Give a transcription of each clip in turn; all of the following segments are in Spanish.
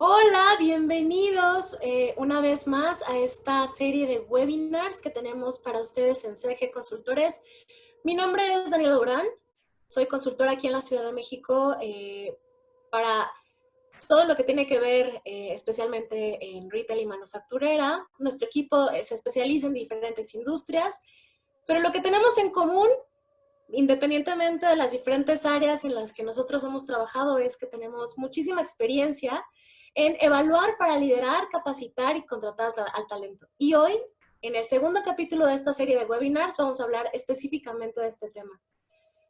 Hola, bienvenidos una vez más a esta serie de webinars que tenemos para ustedes en CG Consultores. Mi nombre es Daniela Durán, soy consultora aquí en la Ciudad de México para todo lo que tiene que ver especialmente en retail y manufacturera. Nuestro equipo se especializa en diferentes industrias, pero lo que tenemos en común, independientemente de las diferentes áreas en las que nosotros hemos trabajado, es que tenemos muchísima experiencia en evaluar para liderar, capacitar y contratar al talento. Y hoy, en el segundo capítulo de esta serie de webinars, vamos a hablar específicamente de este tema.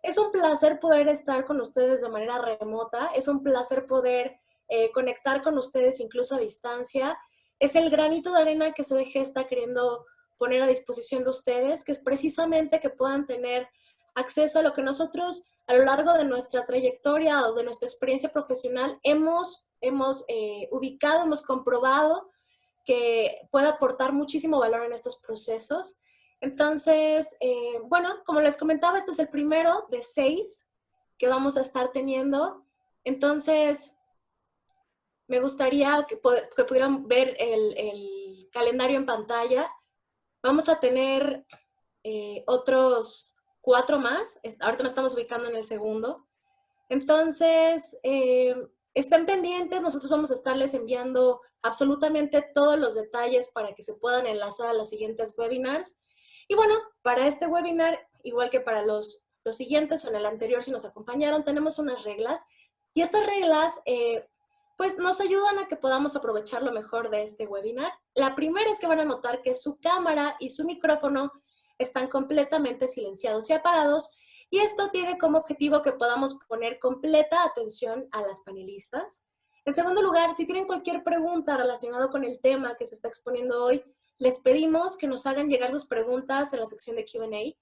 Es un placer poder estar con ustedes de manera remota, es un placer poder conectar con ustedes incluso a distancia. Es el granito de arena que CDG está queriendo poner a disposición de ustedes, que es precisamente que puedan tener acceso a lo que nosotros a lo largo de nuestra trayectoria o de nuestra experiencia profesional hemos ubicado, hemos comprobado que puede aportar muchísimo valor en estos procesos. Entonces, bueno, como les comentaba, este es el primero de 6 que vamos a estar teniendo. Entonces, me gustaría que pudieran ver el calendario en pantalla. Vamos a tener otros 4 más. Ahorita nos estamos ubicando en el segundo. Entonces, estén pendientes. Nosotros vamos a estarles enviando absolutamente todos los detalles para que se puedan enlazar a los siguientes webinars. Y bueno, para este webinar, igual que para los siguientes o en el anterior, si nos acompañaron, tenemos unas reglas. Y estas reglas, pues nos ayudan a que podamos aprovechar lo mejor de este webinar. La primera es que van a notar que su cámara y su micrófono están completamente silenciados y apagados, y esto tiene como objetivo que podamos poner completa atención a las panelistas. En segundo lugar, si tienen cualquier pregunta relacionada con el tema que se está exponiendo hoy, les pedimos que nos hagan llegar sus preguntas en la sección de Q&A.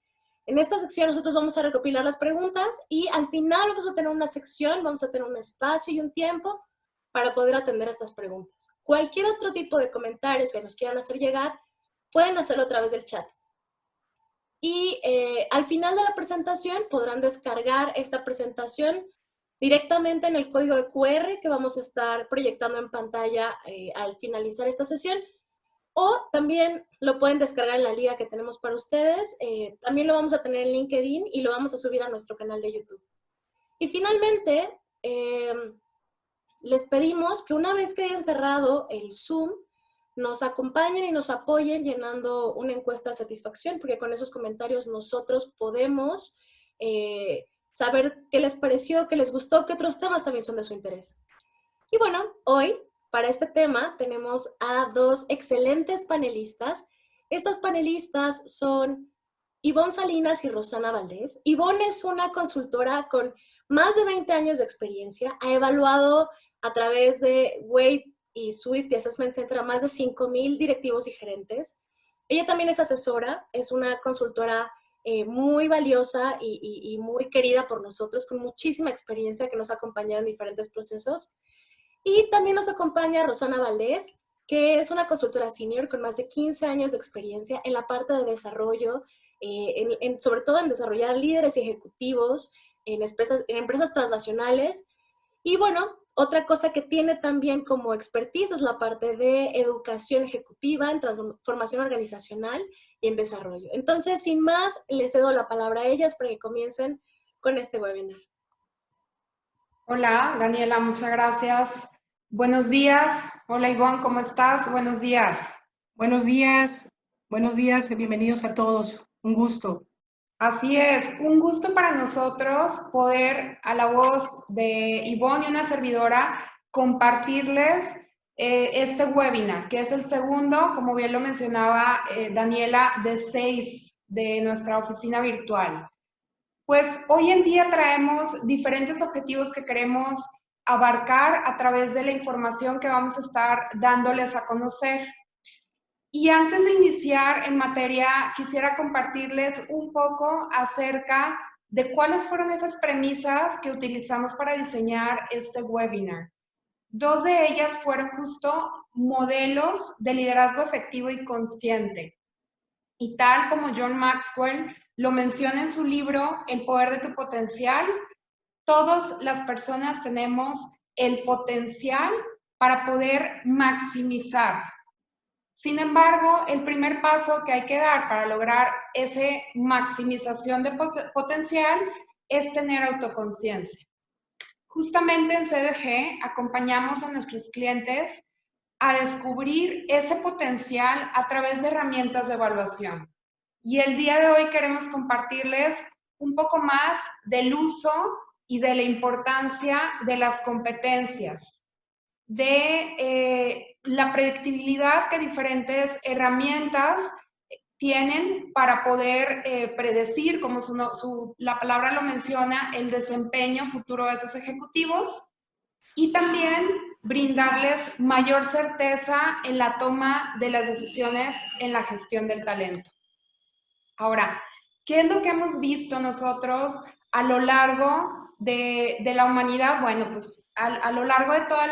En esta sección nosotros vamos a recopilar las preguntas y al final vamos a tener una sección, vamos a tener un espacio y un tiempo para poder atender estas preguntas. Cualquier otro tipo de comentarios que nos quieran hacer llegar, pueden hacerlo a través del chat. Y al final de la presentación podrán descargar esta presentación directamente en el código de QR que vamos a estar proyectando en pantalla al finalizar esta sesión. O también lo pueden descargar en la liga que tenemos para ustedes. También lo vamos a tener en LinkedIn y lo vamos a subir a nuestro canal de YouTube. Y finalmente, les pedimos que una vez que hayan cerrado el Zoom, nos acompañen y nos apoyen llenando una encuesta de satisfacción, porque con esos comentarios nosotros podemos saber qué les pareció, qué les gustó, qué otros temas también son de su interés. Y bueno, hoy para este tema tenemos a 2 excelentes panelistas. Estas panelistas son Ivonne Salinas y Rosana Valdés. Ivonne es una consultora con más de 20 años de experiencia. Ha evaluado a través de Wave y Swift y Assessment Center a más de 5,000 directivos y gerentes. Ella también es asesora, es una consultora muy valiosa y muy querida por nosotros, con muchísima experiencia que nos ha acompañado en diferentes procesos. Y también nos acompaña Rosana Valdés, que es una consultora senior con más de 15 años de experiencia en la parte de desarrollo, sobre todo en desarrollar líderes y ejecutivos en empresas transnacionales. Y bueno, otra cosa que tiene también como expertise es la parte de educación ejecutiva, en transformación organizacional y en desarrollo. Entonces, sin más, les cedo la palabra a ellas para que comiencen con este webinar. Hola, Daniela, muchas gracias. Buenos días. Hola, Ivonne, ¿cómo estás? Buenos días. Buenos días, bienvenidos a todos. Un gusto. Así es, un gusto para nosotros poder, a la voz de Ivonne y una servidora, compartirles este webinar, que es el segundo, como bien lo mencionaba Daniela, de 6 de nuestra oficina virtual. Pues hoy en día traemos diferentes objetivos que queremos abarcar a través de la información que vamos a estar dándoles a conocer. Y antes de iniciar en materia, quisiera compartirles un poco acerca de cuáles fueron esas premisas que utilizamos para diseñar este webinar. 2 de ellas fueron justo modelos de liderazgo efectivo y consciente. Y tal como John Maxwell lo menciona en su libro El poder de tu potencial, todas las personas tenemos el potencial para poder maximizar. Sin embargo, el primer paso que hay que dar para lograr esa maximización de potencial es tener autoconciencia. Justamente en CDG acompañamos a nuestros clientes a descubrir ese potencial a través de herramientas de evaluación. Y el día de hoy queremos compartirles un poco más del uso y de la importancia de las competencias, de la predictibilidad que diferentes herramientas tienen para poder predecir, como la palabra lo menciona, el desempeño futuro de esos ejecutivos, y también brindarles mayor certeza en la toma de las decisiones en la gestión del talento. Ahora, ¿qué es lo que hemos visto nosotros a lo largo de la humanidad? Bueno, pues a lo largo de toda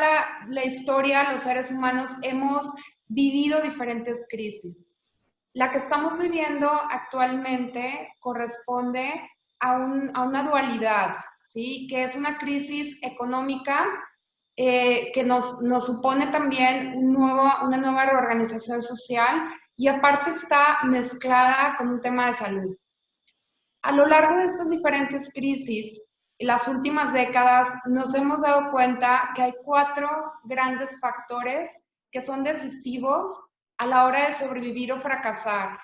la historia, los seres humanos hemos vivido diferentes crisis. La que estamos viviendo actualmente corresponde a una dualidad, ¿sí? Que es una crisis económica que nos supone también una nueva reorganización social y aparte está mezclada con un tema de salud. A lo largo de estas diferentes crisis, en las últimas décadas, nos hemos dado cuenta que hay 4 grandes factores que son decisivos a la hora de sobrevivir o fracasar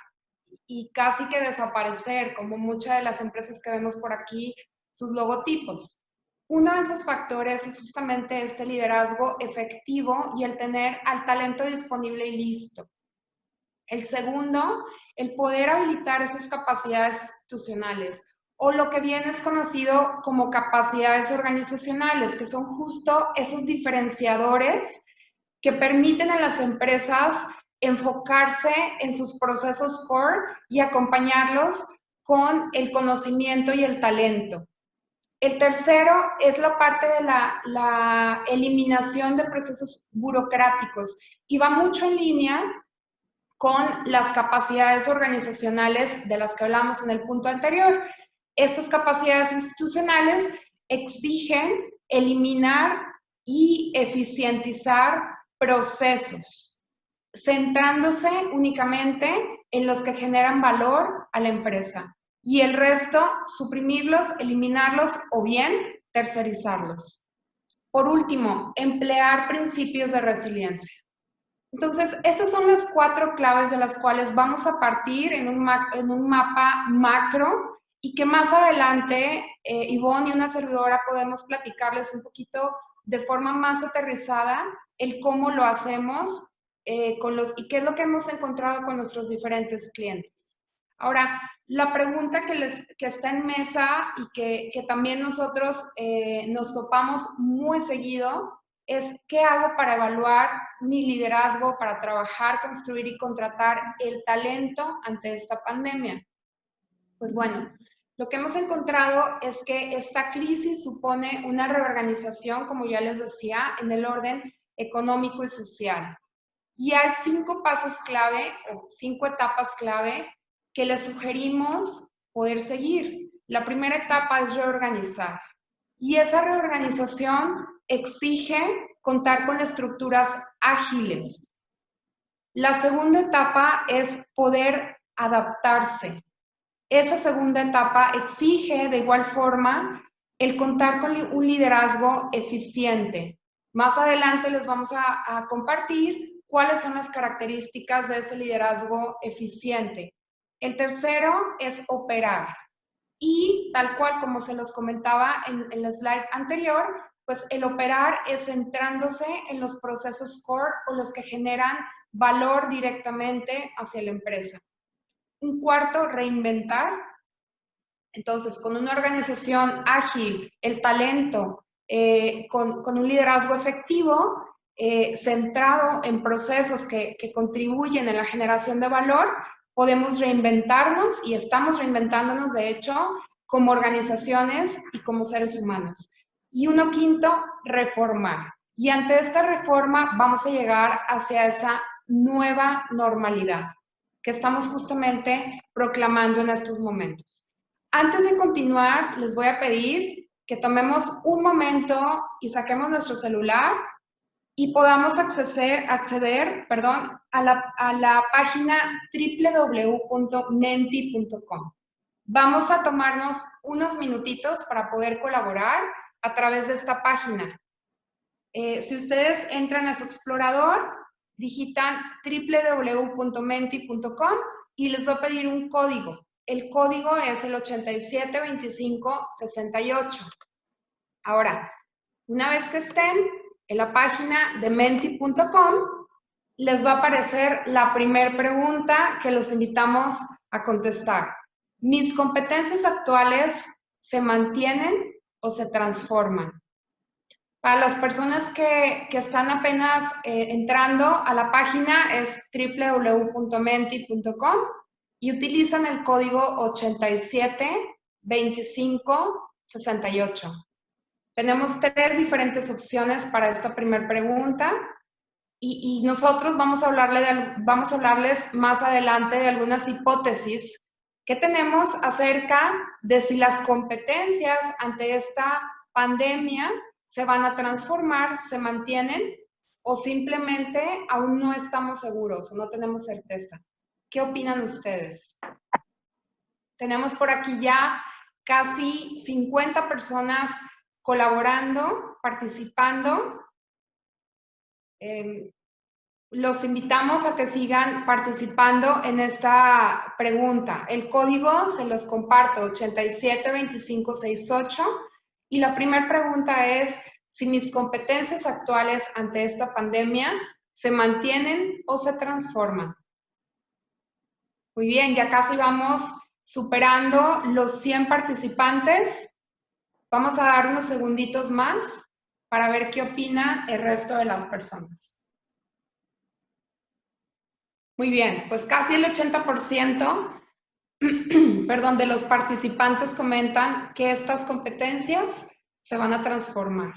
y casi que desaparecer, como muchas de las empresas que vemos por aquí, sus logotipos. Uno de esos factores es justamente este liderazgo efectivo y el tener al talento disponible y listo. El segundo, el poder habilitar esas capacidades institucionales o lo que bien es conocido como capacidades organizacionales, que son justo esos diferenciadores que permiten a las empresas enfocarse en sus procesos core y acompañarlos con el conocimiento y el talento. El tercero es la parte de la eliminación de procesos burocráticos y va mucho en línea con las capacidades organizacionales de las que hablamos en el punto anterior. Estas capacidades institucionales exigen eliminar y eficientizar procesos, centrándose únicamente en los que generan valor a la empresa y el resto suprimirlos, eliminarlos o bien tercerizarlos. Por último, emplear principios de resiliencia. Entonces, estas son las 4 claves de las cuales vamos a partir en un mapa macro y que más adelante Ivonne y una servidora podemos platicarles un poquito de forma más aterrizada el cómo lo hacemos y qué es lo que hemos encontrado con nuestros diferentes clientes. Ahora, la pregunta que está en mesa y que también nosotros nos topamos muy seguido es ¿qué hago para evaluar mi liderazgo, para trabajar, construir y contratar el talento ante esta pandemia? Pues bueno, lo que hemos encontrado es que esta crisis supone una reorganización, como ya les decía, en el orden económico y social. Y hay 5 pasos clave o 5 etapas clave que les sugerimos poder seguir. La primera etapa es reorganizar. Y esa reorganización exige contar con estructuras ágiles. La segunda etapa es poder adaptarse. Esa segunda etapa exige de igual forma el contar con un liderazgo eficiente. Más adelante les vamos a compartir cuáles son las características de ese liderazgo eficiente. El tercero es operar. Y tal cual como se los comentaba en el slide anterior, pues el operar es centrándose en los procesos core o los que generan valor directamente hacia la empresa. Un cuarto, reinventar. Entonces, con una organización ágil, el talento, con un liderazgo efectivo, centrado en procesos que contribuyen en la generación de valor, podemos reinventarnos y estamos reinventándonos, de hecho, como organizaciones y como seres humanos. Y uno quinto, reformar. Y ante esta reforma vamos a llegar hacia esa nueva normalidad que estamos justamente proclamando en estos momentos. Antes de continuar, les voy a pedir que tomemos un momento y saquemos nuestro celular y podamos acceder a la página www.menti.com. Vamos a tomarnos unos minutitos para poder colaborar a través de esta página. Si ustedes entran a su explorador, digitan www.menti.com y les va a pedir un código. El código es el 872568. Ahora, una vez que estén en la página de menti.com, les va a aparecer la primera pregunta que los invitamos a contestar. ¿Mis competencias actuales se mantienen o se transforman? Para las personas que están apenas entrando a la página es www.menti.com y utilizan el código 872568. Tenemos 3 diferentes opciones para esta primera pregunta y nosotros vamos a hablarles más adelante de algunas hipótesis que tenemos acerca de si las competencias ante esta pandemia se van a transformar, se mantienen o simplemente aún no estamos seguros o no tenemos certeza. ¿Qué opinan ustedes? Tenemos por aquí ya casi 50 personas colaborando, participando. Los invitamos a que sigan participando en esta pregunta. El código se los comparto, 872568. Y la primera pregunta es si mis competencias actuales ante esta pandemia se mantienen o se transforman. Muy bien, ya casi vamos superando los 100 participantes. Vamos a dar unos segunditos más para ver qué opina el resto de las personas. Muy bien, pues casi el 80%, de los participantes comentan que estas competencias se van a transformar.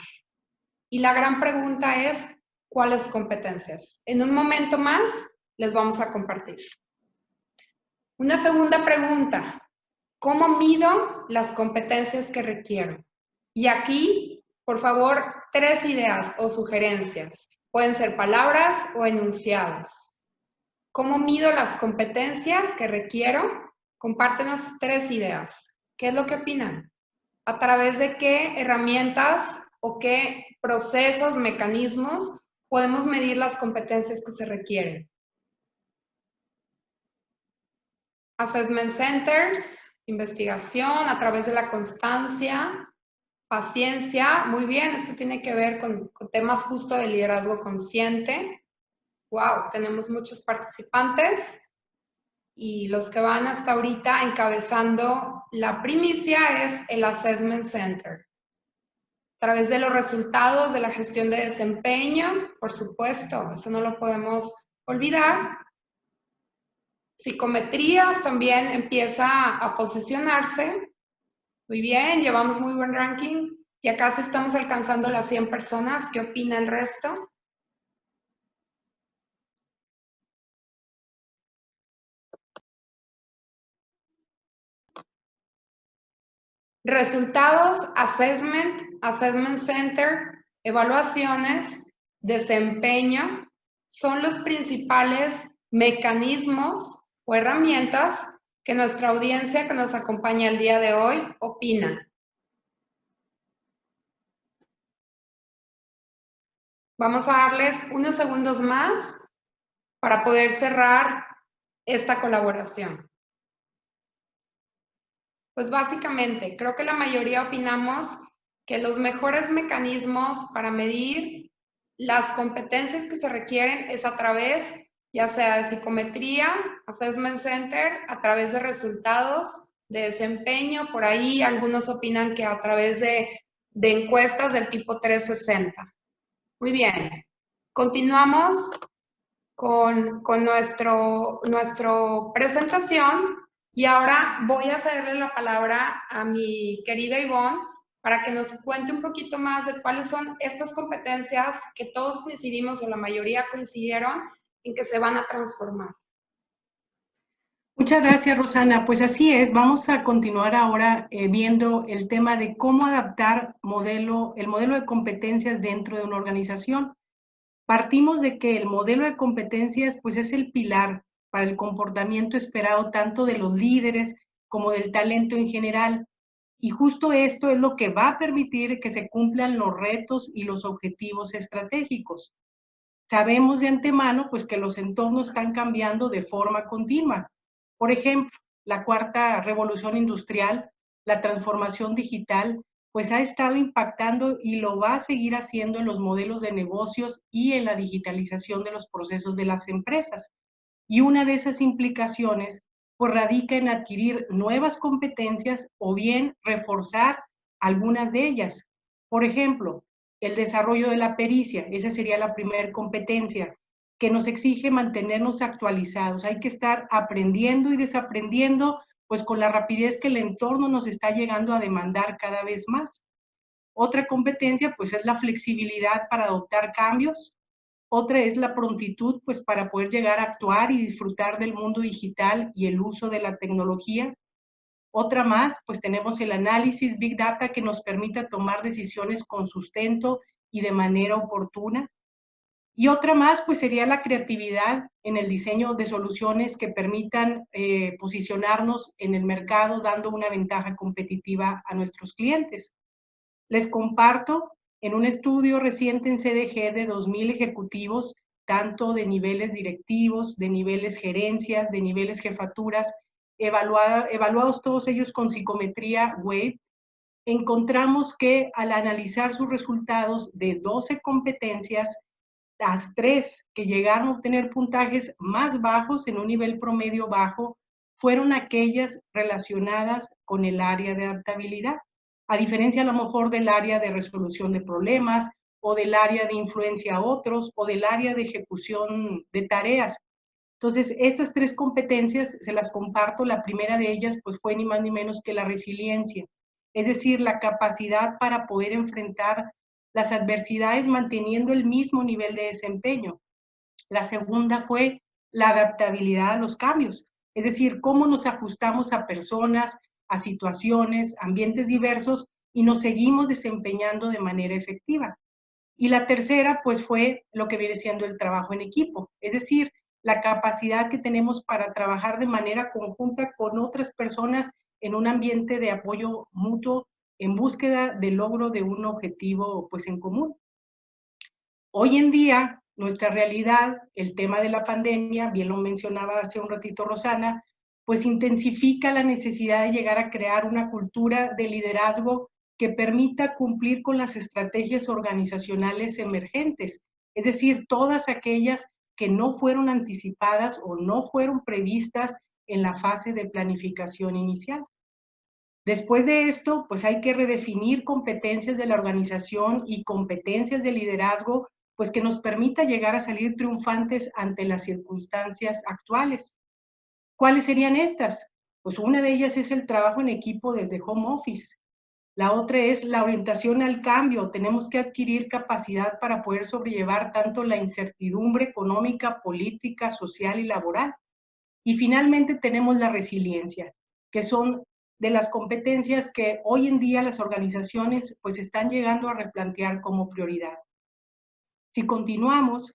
Y la gran pregunta es, ¿cuáles competencias? En un momento más les vamos a compartir. Una segunda pregunta, ¿cómo mido las competencias que requiero? Y aquí, por favor, 3 ideas o sugerencias. Pueden ser palabras o enunciados. ¿Cómo mido las competencias que requiero? Compártenos 3 ideas. ¿Qué es lo que opinan? ¿A través de qué herramientas o qué procesos, mecanismos podemos medir las competencias que se requieren? Assessment centers, investigación a través de la constancia, paciencia. Muy bien, esto tiene que ver con temas justo de liderazgo consciente. Wow, tenemos muchos participantes y los que van hasta ahorita encabezando la primicia es el Assessment Center. A través de los resultados de la gestión de desempeño, por supuesto, eso no lo podemos olvidar. Psicometrías también empieza a posicionarse. Muy bien, llevamos muy buen ranking. Ya casi estamos alcanzando las 100 personas. ¿Qué opina el resto? Resultados, assessment center, evaluaciones, desempeño, son los principales mecanismos o herramientas que nuestra audiencia que nos acompaña el día de hoy opina. Vamos a darles unos segundos más para poder cerrar esta colaboración. Pues básicamente, creo que la mayoría opinamos que los mejores mecanismos para medir las competencias que se requieren es a través, ya sea de psicometría, Assessment Center, a través de resultados de desempeño. Por ahí algunos opinan que a través de encuestas del tipo 360. Muy bien, continuamos con nuestra presentación. Y ahora voy a cederle la palabra a mi querida Ivonne para que nos cuente un poquito más de cuáles son estas competencias que todos coincidimos o la mayoría coincidieron en que se van a transformar. Muchas gracias, Rosana. Pues así es, vamos a continuar ahora viendo el tema de cómo adaptar el modelo de competencias dentro de una organización. Partimos de que el modelo de competencias pues es el pilar para el comportamiento esperado tanto de los líderes como del talento en general. Y justo esto es lo que va a permitir que se cumplan los retos y los objetivos estratégicos. Sabemos de antemano pues que los entornos están cambiando de forma continua. Por ejemplo, la cuarta revolución industrial, la transformación digital, pues ha estado impactando y lo va a seguir haciendo en los modelos de negocios y en la digitalización de los procesos de las empresas. Y una de esas implicaciones pues radica en adquirir nuevas competencias o bien reforzar algunas de ellas. Por ejemplo, el desarrollo de la pericia, esa sería la primera competencia que nos exige mantenernos actualizados. Hay que estar aprendiendo y desaprendiendo, pues con la rapidez que el entorno nos está llegando a demandar cada vez más. Otra competencia, pues es la flexibilidad para adoptar cambios. Otra es la prontitud, pues para poder llegar a actuar y disfrutar del mundo digital y el uso de la tecnología. Otra más, pues tenemos el análisis Big Data que nos permite tomar decisiones con sustento y de manera oportuna. Y otra más, pues sería la creatividad en el diseño de soluciones que permitan posicionarnos en el mercado dando una ventaja competitiva a nuestros clientes. Les comparto en un estudio reciente en CDG de 2,000 ejecutivos, tanto de niveles directivos, de niveles gerencias, de niveles jefaturas, evaluados todos ellos con psicometría WAVE, encontramos que al analizar sus resultados de 12 competencias, las 3 que llegaron a obtener puntajes más bajos en un nivel promedio bajo fueron aquellas relacionadas con el área de adaptabilidad, a diferencia a lo mejor del área de resolución de problemas o del área de influencia a otros o del área de ejecución de tareas. Entonces, estas 3 competencias se las comparto. La primera de ellas pues fue ni más ni menos que la resiliencia, es decir, la capacidad para poder enfrentar las adversidades manteniendo el mismo nivel de desempeño. La segunda fue la adaptabilidad a los cambios, es decir, cómo nos ajustamos a personas, a situaciones, ambientes diversos y nos seguimos desempeñando de manera efectiva. Y la tercera, pues fue lo que viene siendo el trabajo en equipo, es decir, la capacidad que tenemos para trabajar de manera conjunta con otras personas en un ambiente de apoyo mutuo en búsqueda del logro de un objetivo pues en común. Hoy en día, nuestra realidad, el tema de la pandemia, bien lo mencionaba hace un ratito Rosana, pues intensifica la necesidad de llegar a crear una cultura de liderazgo que permita cumplir con las estrategias organizacionales emergentes, es decir, todas aquellas que no fueron anticipadas o no fueron previstas en la fase de planificación inicial. Después de esto, pues hay que redefinir competencias de la organización y competencias de liderazgo, pues que nos permita llegar a salir triunfantes ante las circunstancias actuales. ¿Cuáles serían estas? Pues una de ellas es el trabajo en equipo desde home office. La otra es la orientación al cambio. Tenemos que adquirir capacidad para poder sobrellevar tanto la incertidumbre económica, política, social y laboral. Y finalmente tenemos la resiliencia, que son de las competencias que hoy en día las organizaciones pues están llegando a replantear como prioridad. Si continuamos,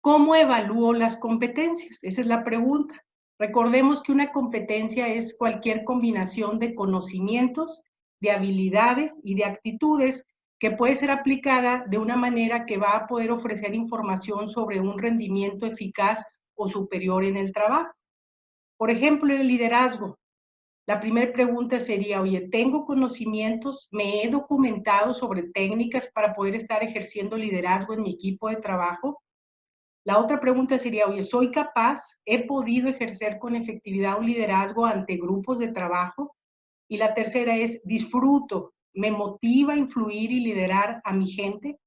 ¿cómo evalúo las competencias? Esa es la pregunta. Recordemos que una competencia es cualquier combinación de conocimientos, de habilidades y de actitudes que puede ser aplicada de una manera que va a poder ofrecer información sobre un rendimiento eficaz o superior en el trabajo. Por ejemplo, en el liderazgo, la primera pregunta sería, oye, ¿tengo conocimientos? ¿Me he documentado sobre técnicas para poder estar ejerciendo liderazgo en mi equipo de trabajo? La otra pregunta sería, oye, ¿soy capaz? ¿He podido ejercer con efectividad un liderazgo ante grupos de trabajo? Y la tercera es, ¿disfruto? ¿Me motiva a influir y liderar a mi gente?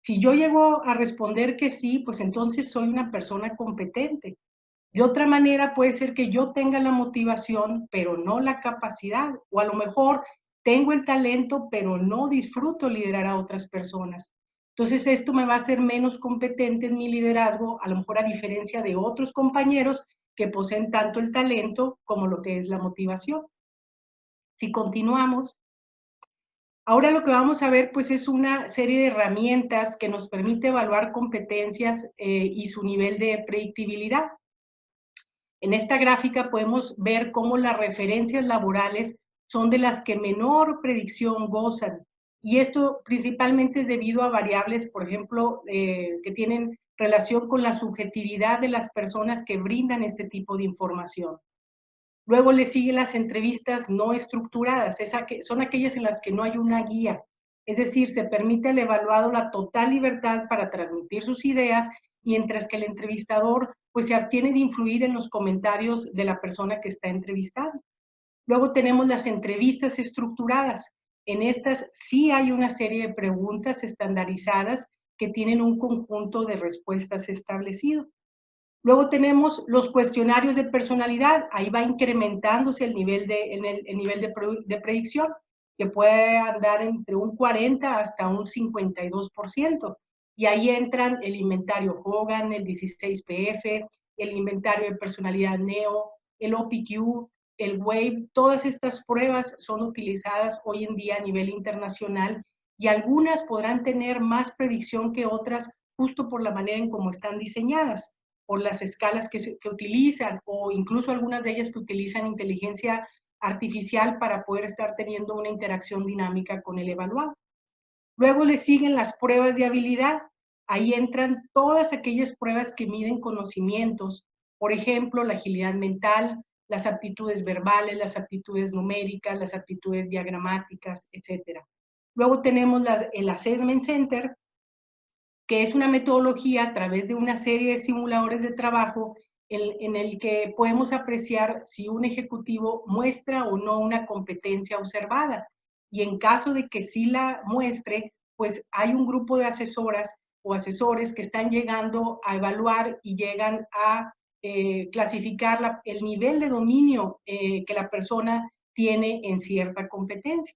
Si yo llego a responder que sí, pues entonces soy una persona competente. De otra manera puede ser que yo tenga la motivación, pero no la capacidad, o a lo mejor tengo el talento, pero no disfruto liderar a otras personas. Entonces esto me va a hacer menos competente en mi liderazgo, a lo mejor a diferencia de otros compañeros que poseen tanto el talento como lo que es la motivación. Si continuamos, Ahora lo que vamos a ver pues es una serie de herramientas que nos permite evaluar competencias y su nivel de predictibilidad. En esta gráfica podemos ver cómo las referencias laborales son de las que menor predicción gozan. Y esto principalmente es debido a variables, por ejemplo, que tienen relación con la subjetividad de las personas que brindan este tipo de información. Luego le siguen las entrevistas no estructuradas, son aquellas en las que no hay una guía. Es decir, se permite al evaluado la total libertad para transmitir sus ideas, mientras que el entrevistador pues se abstiene de influir en los comentarios de la persona que está entrevistando. Luego tenemos las entrevistas estructuradas. En estas sí hay una serie de preguntas estandarizadas que tienen un conjunto de respuestas establecido. Luego tenemos los cuestionarios de personalidad. Ahí va incrementándose el nivel de predicción, que puede andar entre un 40 hasta un 52%. Y ahí entran el inventario Hogan, el 16PF, el inventario de personalidad NEO, el OPQ, el WAVE. Todas estas pruebas son utilizadas hoy en día a nivel internacional y algunas podrán tener más predicción que otras justo por la manera en cómo están diseñadas, por las escalas que utilizan, o incluso algunas de ellas que utilizan inteligencia artificial para poder estar teniendo una interacción dinámica con el evaluado. Luego le siguen las pruebas de habilidad. Ahí entran todas aquellas pruebas que miden conocimientos, por ejemplo, la agilidad mental, las aptitudes verbales, las aptitudes numéricas, las aptitudes diagramáticas, etc. Luego tenemos el Assessment Center, que es una metodología a través de una serie de simuladores de trabajo en el que podemos apreciar si un ejecutivo muestra o no una competencia observada. Y en caso de que sí la muestre, pues hay un grupo de asesoras o asesores que están llegando a evaluar y llegan a clasificar el nivel de dominio que la persona tiene en cierta competencia.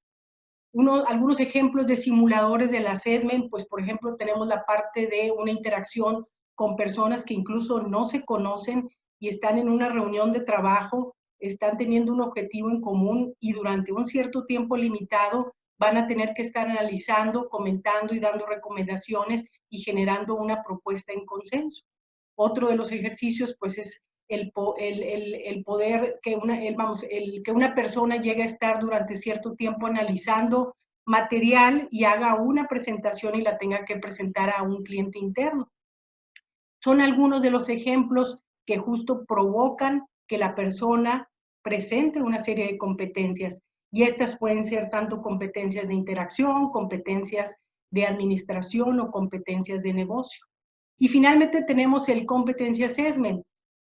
Algunos ejemplos de simuladores del assessment, pues por ejemplo tenemos la parte de una interacción con personas que incluso no se conocen y están en una reunión de trabajo, están teniendo un objetivo en común y durante un cierto tiempo limitado van a tener que estar analizando, comentando y dando recomendaciones y generando una propuesta en consenso. Otro de los ejercicios pues es el poder que una persona llegue a estar durante cierto tiempo analizando material y haga una presentación y la tenga que presentar a un cliente interno. Son algunos de los ejemplos que justo provocan que la persona presente una serie de competencias, y estas pueden ser tanto competencias de interacción, competencias de administración o competencias de negocio. Y finalmente tenemos el Competency Assessment.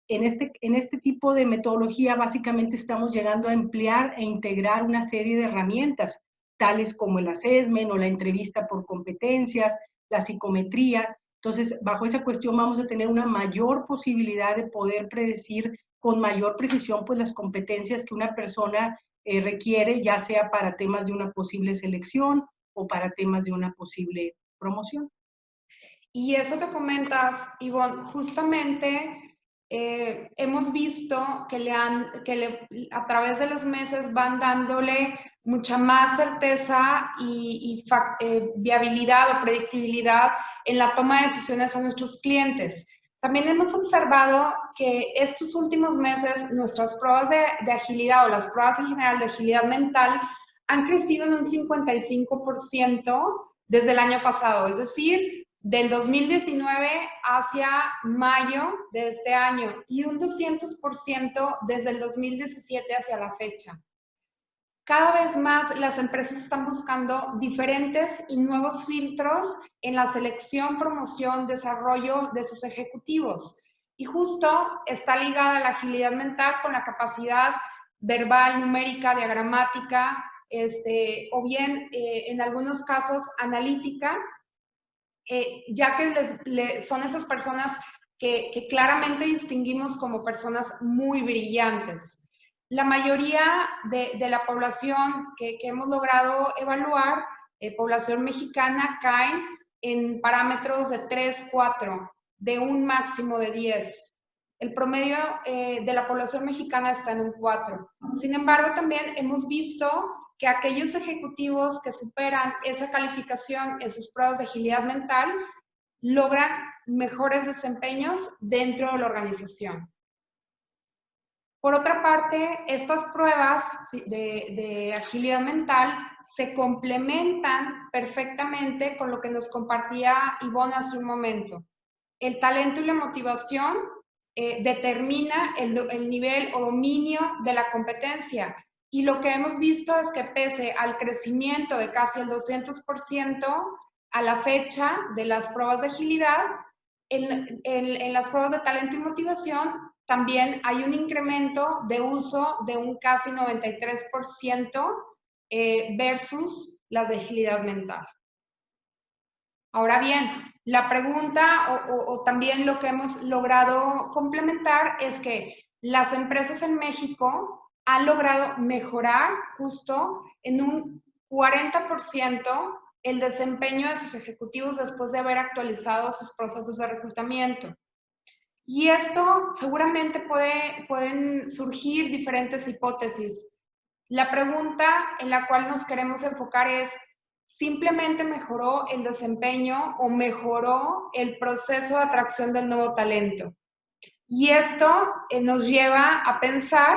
En este tipo de metodología básicamente estamos llegando a emplear e integrar una serie de herramientas, tales como el assessment o la entrevista por competencias, la psicometría. Entonces, bajo esa cuestión vamos a tener una mayor posibilidad de poder predecir con mayor precisión pues las competencias que una persona requiere, ya sea para temas de una posible selección o para temas de una posible promoción. Y eso que comentas, Ivonne, justamente hemos visto que a través de los meses van dándole mucha más certeza y viabilidad o predictibilidad en la toma de decisiones a nuestros clientes. También hemos observado que estos últimos meses nuestras pruebas de agilidad o las pruebas en general de agilidad mental han crecido en un 55% desde el año pasado, es decir, del 2019 hacia mayo de este año y un 200% desde el 2017 hacia la fecha. Cada vez más las empresas están buscando diferentes y nuevos filtros en la selección, promoción, desarrollo de sus ejecutivos. Y justo está ligada la agilidad mental con la capacidad verbal, numérica, diagramática, o bien en algunos casos analítica, ya que son esas personas que claramente distinguimos como personas muy brillantes. La mayoría de la población que hemos logrado evaluar, población mexicana, caen en parámetros de 3, 4, de un máximo de 10. El promedio de la población mexicana está en un 4. Sin embargo, también hemos visto que aquellos ejecutivos que superan esa calificación en sus pruebas de agilidad mental logran mejores desempeños dentro de la organización. Por otra parte, estas pruebas de agilidad mental se complementan perfectamente con lo que nos compartía Ivonne hace un momento. El talento y la motivación determina el nivel o dominio de la competencia. Y lo que hemos visto es que pese al crecimiento de casi el 200% a la fecha de las pruebas de agilidad, en las pruebas de talento y motivación también hay un incremento de uso de un casi 93% versus las de agilidad mental. Ahora bien, la pregunta o también lo que hemos logrado complementar es que las empresas en México han logrado mejorar justo en un 40% el desempeño de sus ejecutivos después de haber actualizado sus procesos de reclutamiento. Y esto seguramente pueden surgir diferentes hipótesis. La pregunta en la cual nos queremos enfocar es, ¿simplemente mejoró el desempeño o mejoró el proceso de atracción del nuevo talento? Y esto nos lleva a pensar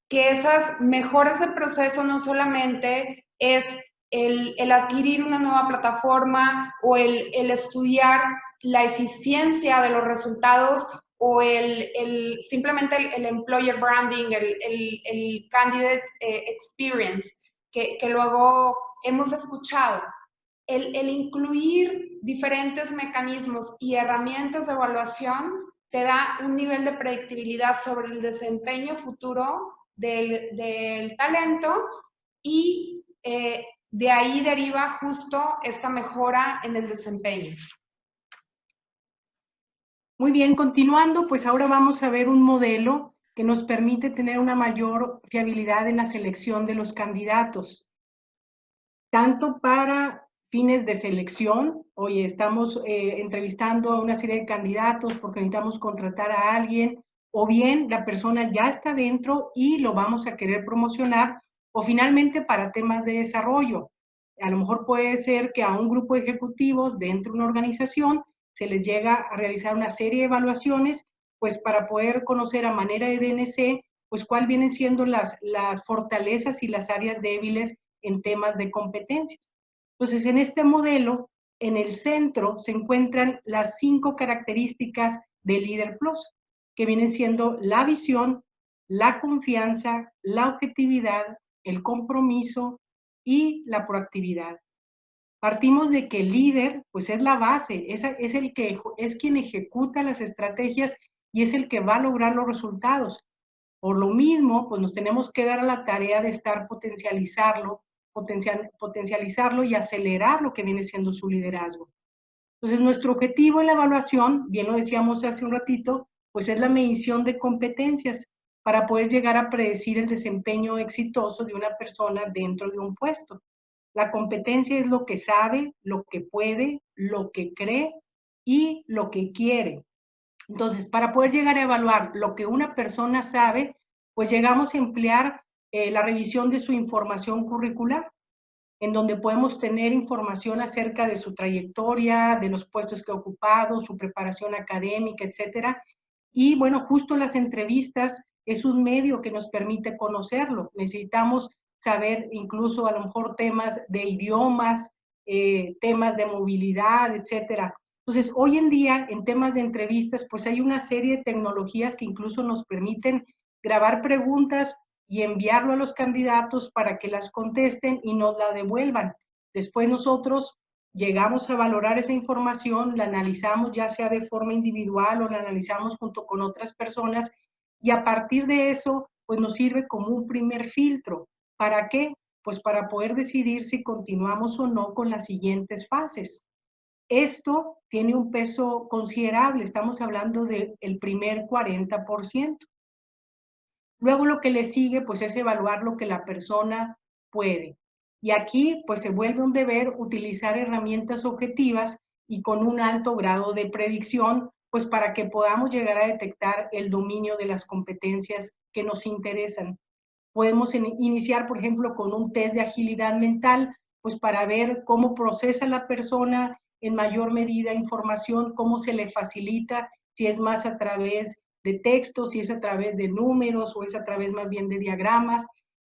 que esas mejoras de proceso no solamente es el adquirir una nueva plataforma o el estudiar la eficiencia de los resultados o simplemente el employer branding, el candidate experience que luego hemos escuchado. El incluir diferentes mecanismos y herramientas de evaluación te da un nivel de predictibilidad sobre el desempeño futuro del talento y de ahí deriva justo esta mejora en el desempeño. Muy bien, continuando, pues ahora vamos a ver un modelo que nos permite tener una mayor fiabilidad en la selección de los candidatos, tanto para fines de selección. Oye, estamos entrevistando a una serie de candidatos porque necesitamos contratar a alguien, o bien la persona ya está dentro y lo vamos a querer promocionar, o finalmente para temas de desarrollo. A lo mejor puede ser que a un grupo de ejecutivos dentro de una organización se les llega a realizar una serie de evaluaciones, pues para poder conocer a manera de DNC, pues cuáles vienen siendo las fortalezas y las áreas débiles en temas de competencias. Entonces, en este modelo, en el centro se encuentran las 5 características de Líder Plus, que vienen siendo la visión, la confianza, la objetividad, el compromiso y la proactividad. Partimos de que el líder, pues es la base, es quien ejecuta las estrategias y es el que va a lograr los resultados. Por lo mismo, pues nos tenemos que dar a la tarea de estar potencializarlo y acelerar lo que viene siendo su liderazgo. Entonces, nuestro objetivo en la evaluación, bien lo decíamos hace un ratito, pues es la medición de competencias para poder llegar a predecir el desempeño exitoso de una persona dentro de un puesto. La competencia es lo que sabe, lo que puede, lo que cree y lo que quiere. Entonces, para poder llegar a evaluar lo que una persona sabe, pues llegamos a emplear la revisión de su información curricular, en donde podemos tener información acerca de su trayectoria, de los puestos que ha ocupado, su preparación académica, etcétera. Y bueno, justo las entrevistas es un medio que nos permite conocerlo. Necesitamos saber incluso a lo mejor temas de idiomas, temas de movilidad, etcétera. Entonces, hoy en día, en temas de entrevistas, pues hay una serie de tecnologías que incluso nos permiten grabar preguntas y enviarlo a los candidatos para que las contesten y nos la devuelvan. Después nosotros llegamos a valorar esa información, la analizamos ya sea de forma individual o la analizamos junto con otras personas y a partir de eso, pues nos sirve como un primer filtro. ¿Para qué? Pues para poder decidir si continuamos o no con las siguientes fases. Esto tiene un peso considerable, estamos hablando del primer 40%. Luego lo que le sigue, pues es evaluar lo que la persona puede. Y aquí, pues se vuelve un deber utilizar herramientas objetivas y con un alto grado de predicción, pues para que podamos llegar a detectar el dominio de las competencias que nos interesan. Podemos iniciar, por ejemplo, con un test de agilidad mental, pues para ver cómo procesa la persona en mayor medida información, cómo se le facilita, si es más a través de texto, si es a través de números o es a través más bien de diagramas.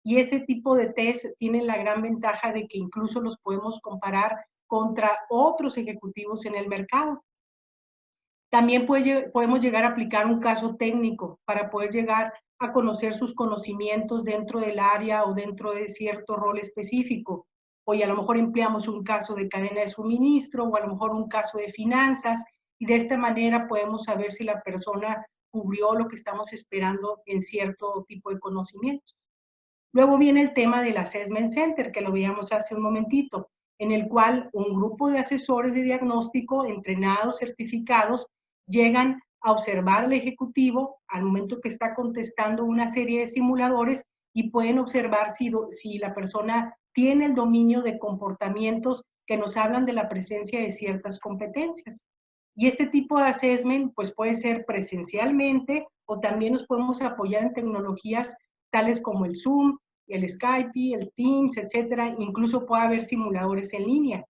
Y ese tipo de test tienen la gran ventaja de que incluso los podemos comparar contra otros ejecutivos en el mercado. También podemos llegar a aplicar un caso técnico para poder llegar a conocer sus conocimientos dentro del área o dentro de cierto rol específico. Hoy a lo mejor empleamos un caso de cadena de suministro o a lo mejor un caso de finanzas y de esta manera podemos saber si la persona cubrió lo que estamos esperando en cierto tipo de conocimientos. Luego viene el tema del Assessment Center, que lo veíamos hace un momentito, en el cual un grupo de asesores de diagnóstico, entrenados, certificados, llegan a observar al ejecutivo al momento que está contestando una serie de simuladores y pueden observar si la persona tiene el dominio de comportamientos que nos hablan de la presencia de ciertas competencias. Y este tipo de assessment pues puede ser presencialmente o también nos podemos apoyar en tecnologías tales como el Zoom, el Skype, el Teams, etcétera. Incluso puede haber simuladores en línea.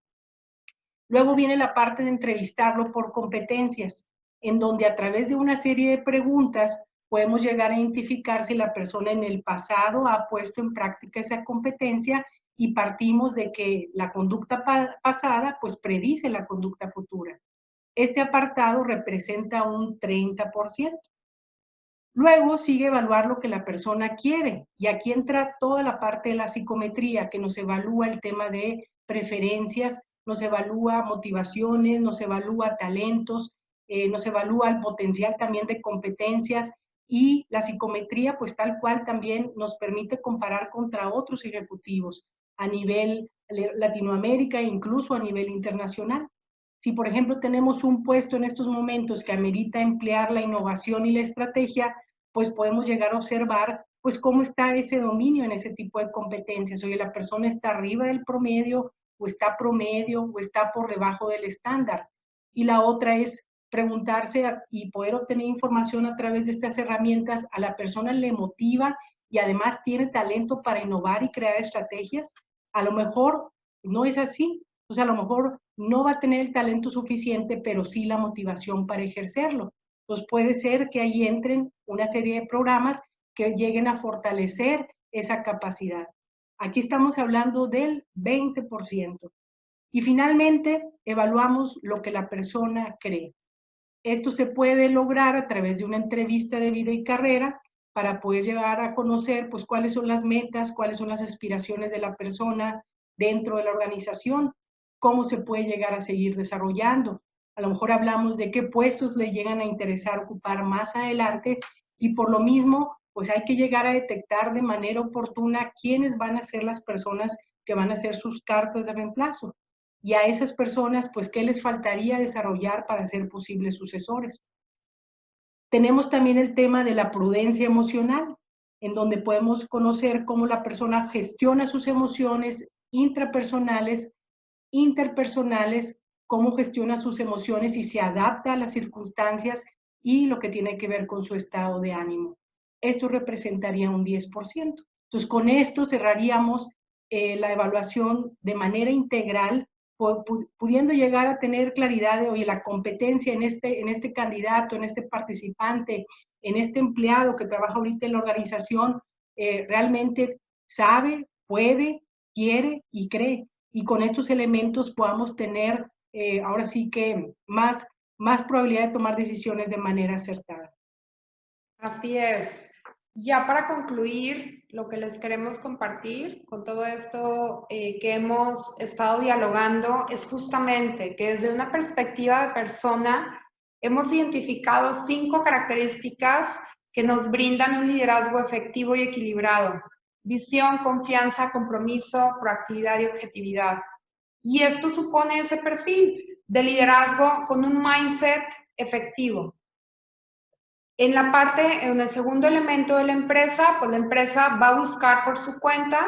Luego viene la parte de entrevistarlo por competencias, en donde a través de una serie de preguntas podemos llegar a identificar si la persona en el pasado ha puesto en práctica esa competencia y partimos de que la conducta pasada pues predice la conducta futura. Este apartado representa un 30%. Luego sigue evaluar lo que la persona quiere y aquí entra toda la parte de la psicometría que nos evalúa el tema de preferencias, nos evalúa motivaciones, nos evalúa talentos, nos evalúa el potencial también de competencias y la psicometría pues tal cual también nos permite comparar contra otros ejecutivos a nivel Latinoamérica e incluso a nivel internacional. Si, por ejemplo, tenemos un puesto en estos momentos que amerita emplear la innovación y la estrategia, pues podemos llegar a observar pues cómo está ese dominio en ese tipo de competencias. Oye, la persona está arriba del promedio o está promedio o está por debajo del estándar. Y la otra es preguntarse y poder obtener información a través de estas herramientas. ¿A la persona le motiva y además tiene talento para innovar y crear estrategias? A lo mejor no es así. O sea, a lo mejor no va a tener el talento suficiente, pero sí la motivación para ejercerlo. Entonces puede ser que ahí entren una serie de programas que lleguen a fortalecer esa capacidad. Aquí estamos hablando del 20%. Y finalmente, evaluamos lo que la persona cree. Esto se puede lograr a través de una entrevista de vida y carrera para poder llegar a conocer pues cuáles son las metas, cuáles son las aspiraciones de la persona dentro de la organización, cómo se puede llegar a seguir desarrollando. A lo mejor hablamos de qué puestos le llegan a interesar ocupar más adelante y por lo mismo, pues hay que llegar a detectar de manera oportuna quiénes van a ser las personas que van a ser sus cartas de reemplazo. Y a esas personas, pues, ¿qué les faltaría desarrollar para ser posibles sucesores? Tenemos también el tema de la prudencia emocional, en donde podemos conocer cómo la persona gestiona sus emociones intrapersonales, interpersonales, cómo gestiona sus emociones y se adapta a las circunstancias y lo que tiene que ver con su estado de ánimo. Esto representaría un 10%. Entonces, con esto cerraríamos la evaluación de manera integral, pudiendo llegar a tener claridad de, oye, la competencia en este candidato, en este participante, en este empleado que trabaja ahorita en la organización, realmente sabe, puede, quiere y cree. Y con estos elementos podamos tener ahora sí que más probabilidad de tomar decisiones de manera acertada. Así es. Ya para concluir, lo que les queremos compartir con todo esto que hemos estado dialogando es justamente que desde una perspectiva de persona hemos identificado 5 características que nos brindan un liderazgo efectivo y equilibrado: visión, confianza, compromiso, proactividad y objetividad. Y esto supone ese perfil de liderazgo con un mindset efectivo. En el segundo elemento de la empresa, pues la empresa va a buscar por su cuenta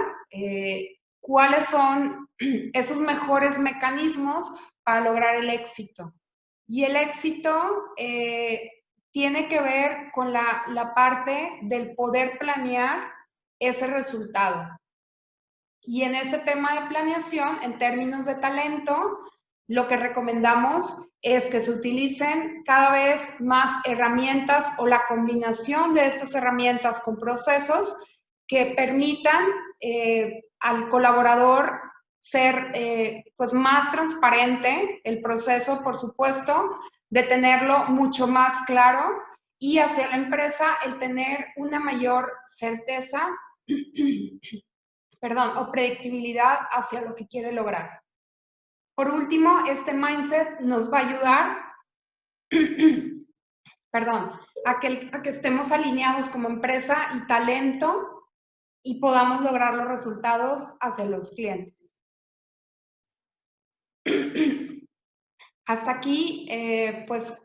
cuáles son esos mejores mecanismos para lograr el éxito. Y el éxito tiene que ver con la parte del poder planear ese resultado. Y en ese tema de planeación, en términos de talento, lo que recomendamos es que se utilicen cada vez más herramientas o la combinación de estas herramientas con procesos que permitan al colaborador ser pues más transparente, el proceso, por supuesto, de tenerlo mucho más claro y hacia la empresa el tener una mayor certeza o predictibilidad hacia lo que quiere lograr. Por último, este mindset nos va a ayudar a que estemos alineados como empresa y talento y podamos lograr los resultados hacia los clientes. Hasta aquí, pues,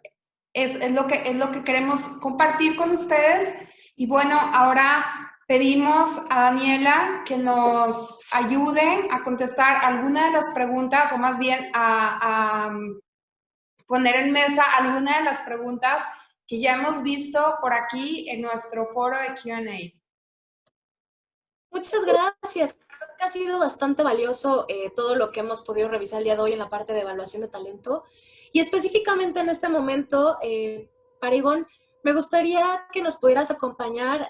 es lo que queremos compartir con ustedes. Y bueno, ahora pedimos a Daniela que nos ayude a contestar alguna de las preguntas, o más bien a poner en mesa alguna de las preguntas que ya hemos visto por aquí en nuestro foro de Q&A. Muchas gracias. Creo que ha sido bastante valioso todo lo que hemos podido revisar el día de hoy en la parte de evaluación de talento. Y específicamente en este momento, para Ivonne, me gustaría que nos pudieras acompañar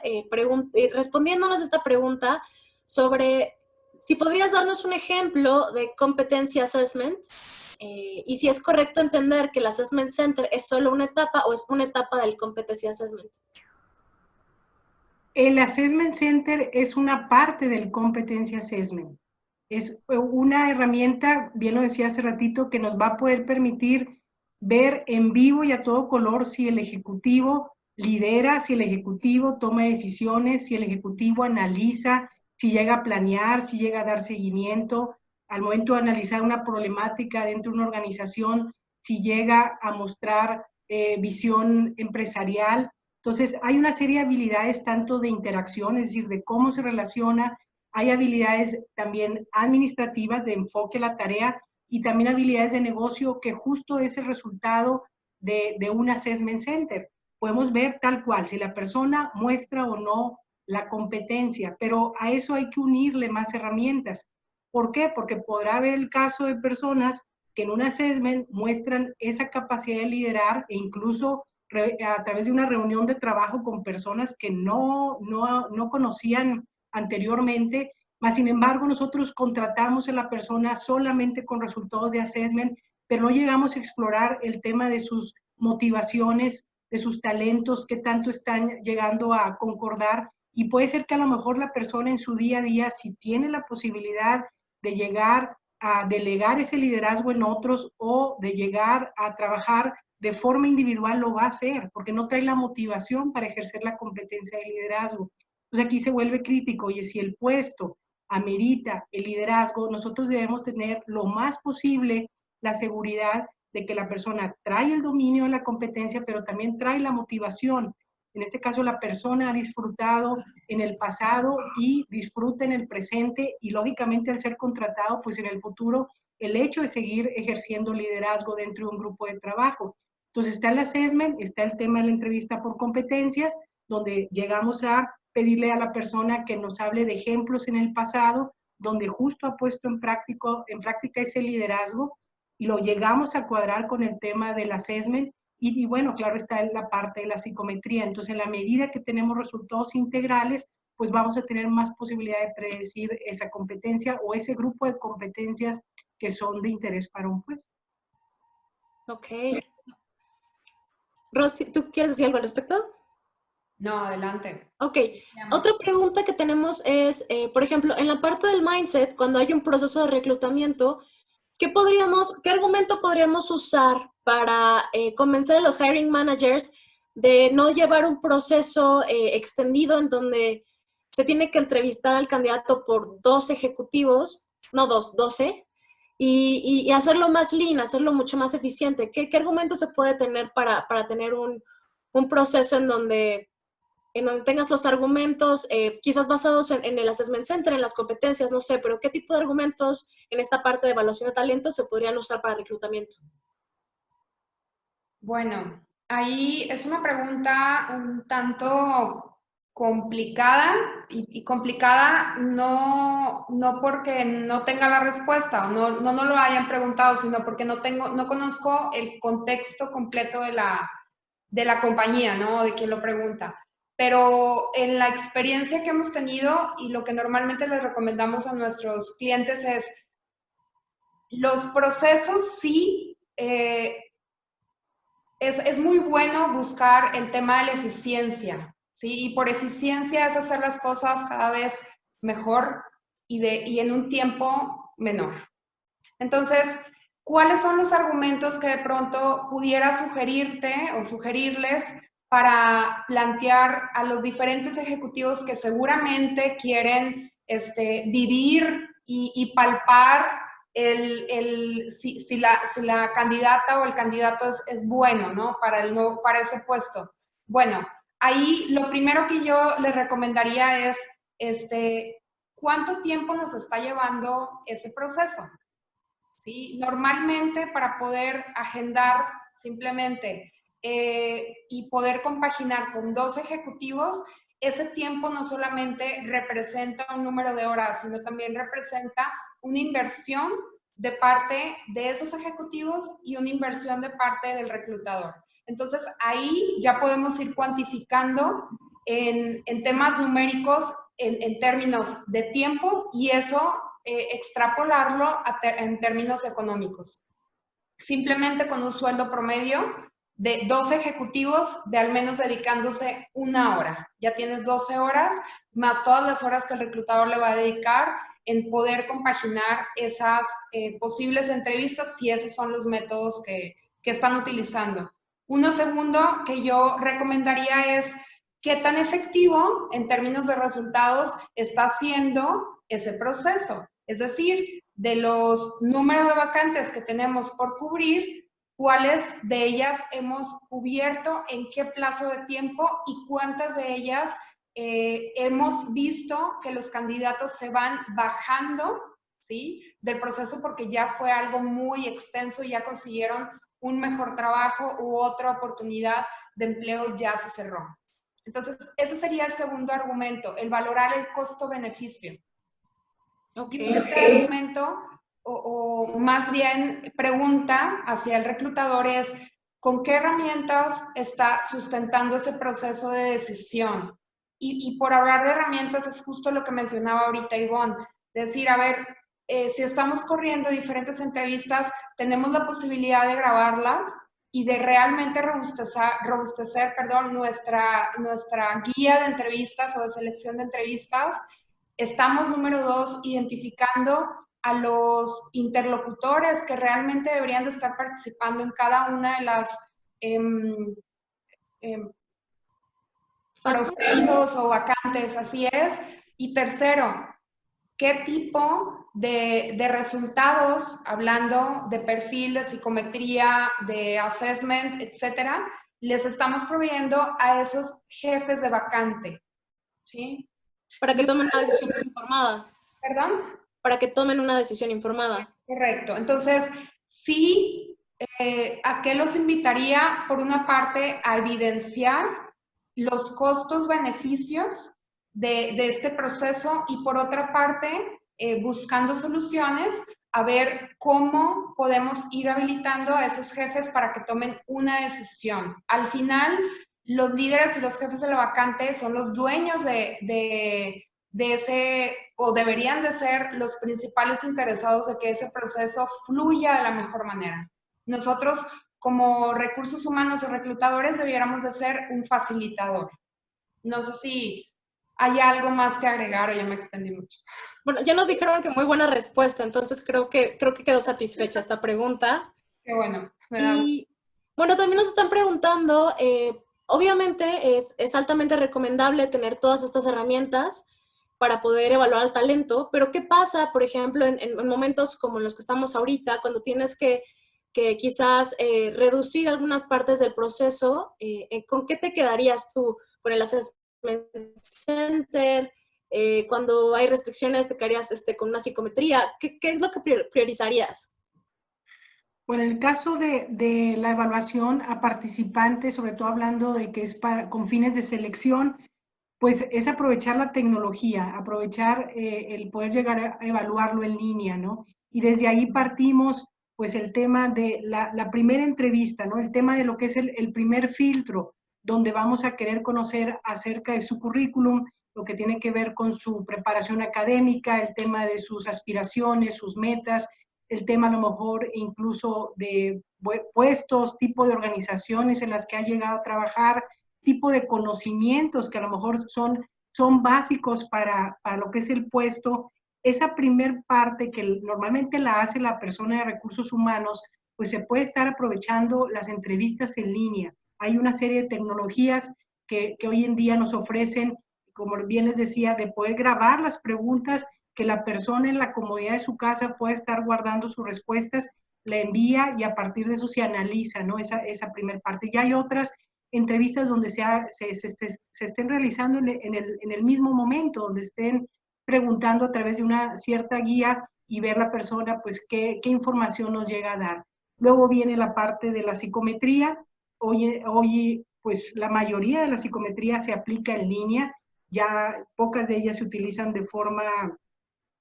respondiéndonos esta pregunta sobre si podrías darnos un ejemplo de competency assessment y si es correcto entender que el Assessment Center es solo una etapa o es una etapa del competency assessment. El Assessment Center es una parte del Competency Assessment. Es una herramienta, bien lo decía hace ratito, que nos va a poder permitir ver en vivo y a todo color si el ejecutivo lidera, si el ejecutivo toma decisiones, si el ejecutivo analiza, si llega a planear, si llega a dar seguimiento, al momento de analizar una problemática dentro de una organización, si llega a mostrar visión empresarial. Entonces, hay una serie de habilidades tanto de interacción, es decir, de cómo se relaciona, hay habilidades también administrativas de enfoque a la tarea y también habilidades de negocio que justo es el resultado de un assessment center. Podemos ver tal cual si la persona muestra o no la competencia, pero a eso hay que unirle más herramientas. ¿Por qué? Porque podrá haber el caso de personas que en un assessment muestran esa capacidad de liderar e incluso a través de una reunión de trabajo con personas que no conocían anteriormente, mas sin embargo nosotros contratamos a la persona solamente con resultados de assessment, pero no llegamos a explorar el tema de sus motivaciones, de sus talentos, qué tanto están llegando a concordar, y puede ser que a lo mejor la persona en su día a día, si tiene la posibilidad de llegar a delegar ese liderazgo en otros o de llegar a trabajar de forma individual, lo va a hacer, porque no trae la motivación para ejercer la competencia de liderazgo. Entonces aquí se vuelve crítico, y si el puesto amerita el liderazgo, nosotros debemos tener lo más posible la seguridad de que la persona trae el dominio de la competencia, pero también trae la motivación. En este caso, la persona ha disfrutado en el pasado y disfruta en el presente, y lógicamente al ser contratado, pues en el futuro, el hecho de seguir ejerciendo liderazgo dentro de un grupo de trabajo. Entonces está el assessment, está el tema de la entrevista por competencias, donde llegamos a pedirle a la persona que nos hable de ejemplos en el pasado, donde justo ha puesto en práctica ese liderazgo, y lo llegamos a cuadrar con el tema del assessment. Y bueno, claro, está en la parte de la psicometría. Entonces, en la medida que tenemos resultados integrales, pues vamos a tener más posibilidad de predecir esa competencia o ese grupo de competencias que son de interés para un puesto. Ok. Rosy, ¿tú quieres decir algo al respecto? No, adelante. Ok. Otra pregunta que tenemos es, por ejemplo, en la parte del mindset, cuando hay un proceso de reclutamiento, ¿qué argumento podríamos usar para convencer a los hiring managers de no llevar un proceso extendido en donde se tiene que entrevistar al candidato por 2 ejecutivos, no 12, y hacerlo más lean, hacerlo mucho más eficiente? ¿Qué argumento se puede tener para tener un proceso en donde tengas los argumentos, quizás basados en el Assessment Center, en las competencias, no sé, pero qué tipo de argumentos en esta parte de evaluación de talento se podrían usar para reclutamiento? Bueno, ahí es una pregunta un tanto complicada, y complicada no porque no tenga la respuesta o no lo hayan preguntado, sino porque no conozco el contexto completo de la compañía, ¿no? De quien lo pregunta. Pero en la experiencia que hemos tenido y lo que normalmente les recomendamos a nuestros clientes es, los procesos sí, es muy bueno buscar el tema de la eficiencia, ¿sí? Y por eficiencia es hacer las cosas cada vez mejor y en un tiempo menor. Entonces, ¿cuáles son los argumentos que de pronto pudiera sugerirte o sugerirles para plantear a los diferentes ejecutivos que seguramente quieren vivir y palpar si la candidata o el candidato es bueno, ¿no? Para ese puesto? Bueno, ahí lo primero que yo les recomendaría es, ¿cuánto tiempo nos está llevando ese proceso? ¿Sí? Normalmente, para poder agendar simplemente y poder compaginar con 2 ejecutivos, ese tiempo no solamente representa un número de horas, sino también representa una inversión de parte de esos ejecutivos y una inversión de parte del reclutador. Entonces, ahí ya podemos ir cuantificando en temas numéricos, en términos de tiempo, y eso extrapolarlo en términos económicos. Simplemente con un sueldo promedio de 2 ejecutivos de al menos dedicándose 1 hora. Ya tienes 12 horas, más todas las horas que el reclutador le va a dedicar en poder compaginar esas posibles entrevistas, si esos son los métodos que están utilizando. Uno segundo que yo recomendaría es qué tan efectivo en términos de resultados está haciendo ese proceso. Es decir, de los números de vacantes que tenemos por cubrir, cuáles de ellas hemos cubierto, en qué plazo de tiempo y cuántas de ellas hemos visto que los candidatos se van bajando, ¿sí?, del proceso porque ya fue algo muy extenso y ya consiguieron un mejor trabajo u otra oportunidad de empleo ya se cerró. Entonces, ese sería el segundo argumento, el valorar el costo-beneficio. Okay. Y un tercer argumento, o más bien pregunta hacia el reclutador es, ¿con qué herramientas está sustentando ese proceso de decisión? Y por hablar de herramientas es justo lo que mencionaba ahorita Ivonne, decir, a ver, si estamos corriendo diferentes entrevistas, tenemos la posibilidad de grabarlas y de realmente robustecer nuestra guía de entrevistas o de selección de entrevistas. Estamos, número 2, identificando a los interlocutores que realmente deberían de estar participando en cada una de las procesos o vacantes, así es. Y tercero, ¿qué tipo de resultados, hablando de perfil, de psicometría, de assessment, etcétera, les estamos proveyendo a esos jefes de vacante? ¿Sí? Para que tomen una decisión informada. ¿Perdón? Para que tomen una decisión informada. Correcto. Entonces, sí, ¿a qué los invitaría? Por una parte, a evidenciar los costos-beneficios de este proceso y por otra parte, buscando soluciones, a ver cómo podemos ir habilitando a esos jefes para que tomen una decisión. Al final, los líderes y los jefes de la vacante son los dueños de ese, o deberían de ser los principales interesados de que ese proceso fluya de la mejor manera. Nosotros, como recursos humanos o reclutadores, debiéramos de ser un facilitador. No sé si hay algo más que agregar o ya me extendí mucho. Bueno, ya nos dijeron que muy buena respuesta, entonces creo que quedó satisfecha esta pregunta. Qué bueno. Y bueno, también nos están preguntando, obviamente es altamente recomendable tener todas estas herramientas para poder evaluar el talento, pero ¿qué pasa, por ejemplo, en momentos como en los que estamos ahorita, cuando tienes que quizás reducir algunas partes del proceso? ¿Con qué te quedarías tú? ¿Con el assessment center? Cuando hay restricciones, ¿te quedarías con una psicometría? ¿Qué es lo que priorizarías? Bueno, en el caso de la evaluación a participantes, sobre todo hablando de que es con fines de selección, pues es aprovechar la tecnología, aprovechar el poder llegar a evaluarlo en línea, ¿no? Y desde ahí partimos, pues el tema de la primera entrevista, ¿no? El tema de lo que es el primer filtro, donde vamos a querer conocer acerca de su currículum, lo que tiene que ver con su preparación académica, el tema de sus aspiraciones, sus metas, el tema a lo mejor incluso de puestos, tipo de organizaciones en las que ha llegado a trabajar, tipo de conocimientos que a lo mejor son básicos para lo que es el puesto. Esa primer parte que normalmente la hace la persona de recursos humanos, pues se puede estar aprovechando las entrevistas en línea. Hay una serie de tecnologías que hoy en día nos ofrecen, como bien les decía, de poder grabar las preguntas, que la persona en la comodidad de su casa pueda estar guardando sus respuestas, la envía y a partir de eso se analiza, ¿no? Esa primera parte. Ya hay otras entrevistas donde se estén realizando en el mismo momento, donde estén preguntando a través de una cierta guía y ver la persona, pues, qué información nos llega a dar. Luego viene la parte de la psicometría. Hoy, pues, la mayoría de la psicometría se aplica en línea, ya pocas de ellas se utilizan de forma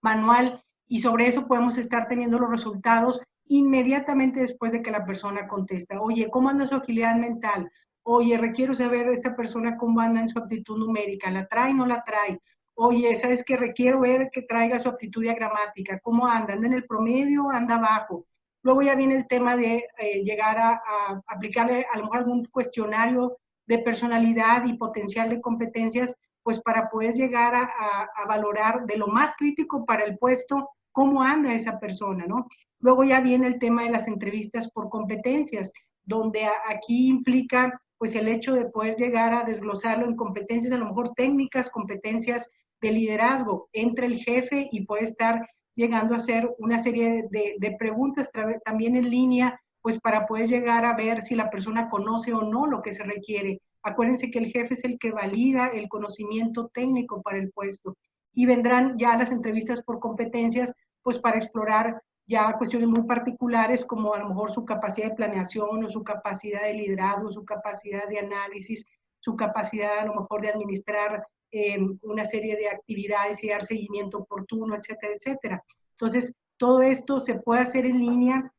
manual y sobre eso podemos estar teniendo los resultados inmediatamente después de que la persona contesta. Oye, ¿cómo anda su agilidad mental? Oye, requiero saber esta persona cómo anda en su aptitud numérica, ¿la trae o no la trae? Oye, ¿sabes qué? Requiero ver que traiga su aptitud diagramática, ¿cómo anda? ¿Anda en el promedio? ¿Anda abajo? Luego ya viene el tema de llegar a aplicarle a lo mejor algún cuestionario de personalidad y potencial de competencias, pues para poder llegar a valorar de lo más crítico para el puesto, cómo anda esa persona, ¿no? Luego ya viene el tema de las entrevistas por competencias, donde aquí implica pues el hecho de poder llegar a desglosarlo en competencias, a lo mejor técnicas, competencias de liderazgo entre el jefe y puede estar llegando a hacer una serie de preguntas también en línea, pues para poder llegar a ver si la persona conoce o no lo que se requiere. Acuérdense que el jefe es el que valida el conocimiento técnico para el puesto y vendrán ya las entrevistas por competencias, pues para explorar ya cuestiones muy particulares como a lo mejor su capacidad de planeación o su capacidad de liderazgo, su capacidad de análisis, su capacidad a lo mejor de administrar una serie de actividades y dar seguimiento oportuno, etcétera, etcétera. Entonces, todo esto se puede hacer en línea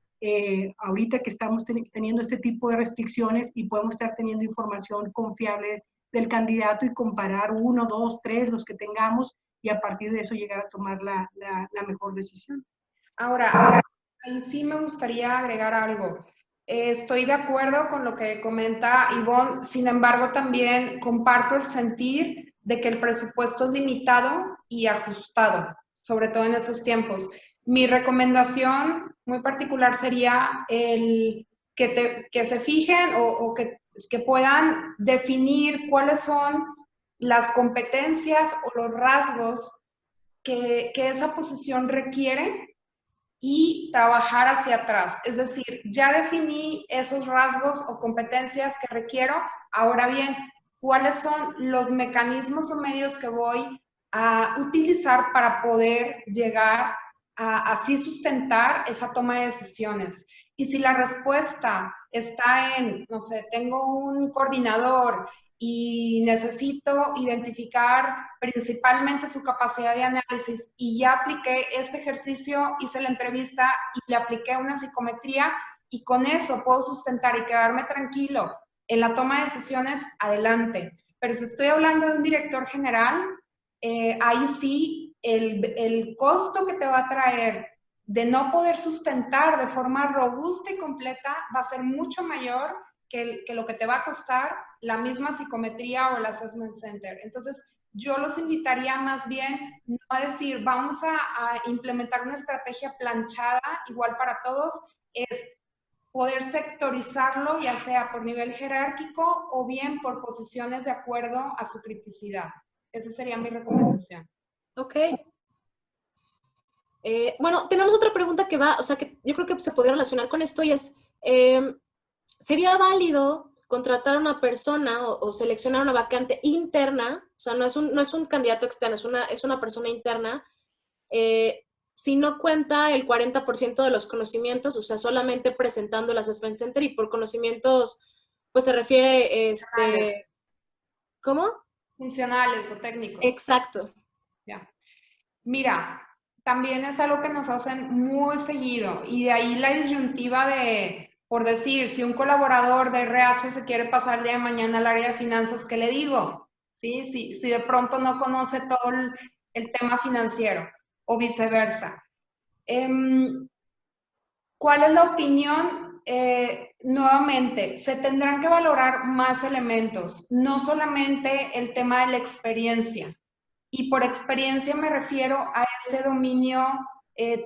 ahorita que estamos teniendo este tipo de restricciones y podemos estar teniendo información confiable del candidato y comparar uno, dos, tres, los que tengamos y a partir de eso llegar a tomar la mejor decisión. Ahora, ahí sí me gustaría agregar algo. Estoy de acuerdo con lo que comenta Ivonne, sin embargo también comparto el sentir de que el presupuesto es limitado y ajustado, sobre todo en estos tiempos. Mi recomendación muy particular sería el que se fijen o que puedan definir cuáles son las competencias o los rasgos que esa posición requiere y trabajar hacia atrás. Es decir, ya definí esos rasgos o competencias que requiero, ahora bien, ¿cuáles son los mecanismos o medios que voy a utilizar para poder llegar a así sustentar esa toma de decisiones? Y si la respuesta está en, no sé, tengo un coordinador y necesito identificar principalmente su capacidad de análisis y ya apliqué este ejercicio, hice la entrevista y le apliqué una psicometría y con eso puedo sustentar y quedarme tranquilo en la toma de decisiones, adelante. Pero si estoy hablando de un director general, ahí sí el costo que te va a traer de no poder sustentar de forma robusta y completa va a ser mucho mayor que lo que te va a costar la misma psicometría o el assessment center. Entonces, yo los invitaría más bien no a decir, vamos a implementar una estrategia planchada, igual para todos, es poder sectorizarlo, ya sea por nivel jerárquico o bien por posiciones de acuerdo a su criticidad. Esa sería mi recomendación. Ok. Bueno, tenemos otra pregunta que va, o sea, que yo creo que se podría relacionar con esto y es, ¿sería válido contratar a una persona o seleccionar una vacante interna? O sea, no es un candidato externo, es una persona interna, si no cuenta el 40% de los conocimientos, o sea, solamente presentando el Assessment Center y por conocimientos, pues se refiere, ¿cómo? Funcionales o técnicos. Exacto. Ya. Mira, también es algo que nos hacen muy seguido y de ahí la disyuntiva de, por decir, si un colaborador de RH se quiere pasar el día de mañana al área de finanzas, ¿qué le digo? ¿Sí? Si de pronto no conoce todo el tema financiero o viceversa. ¿Cuál es la opinión? Nuevamente, se tendrán que valorar más elementos, no solamente el tema de la experiencia. Y por experiencia me refiero a ese dominio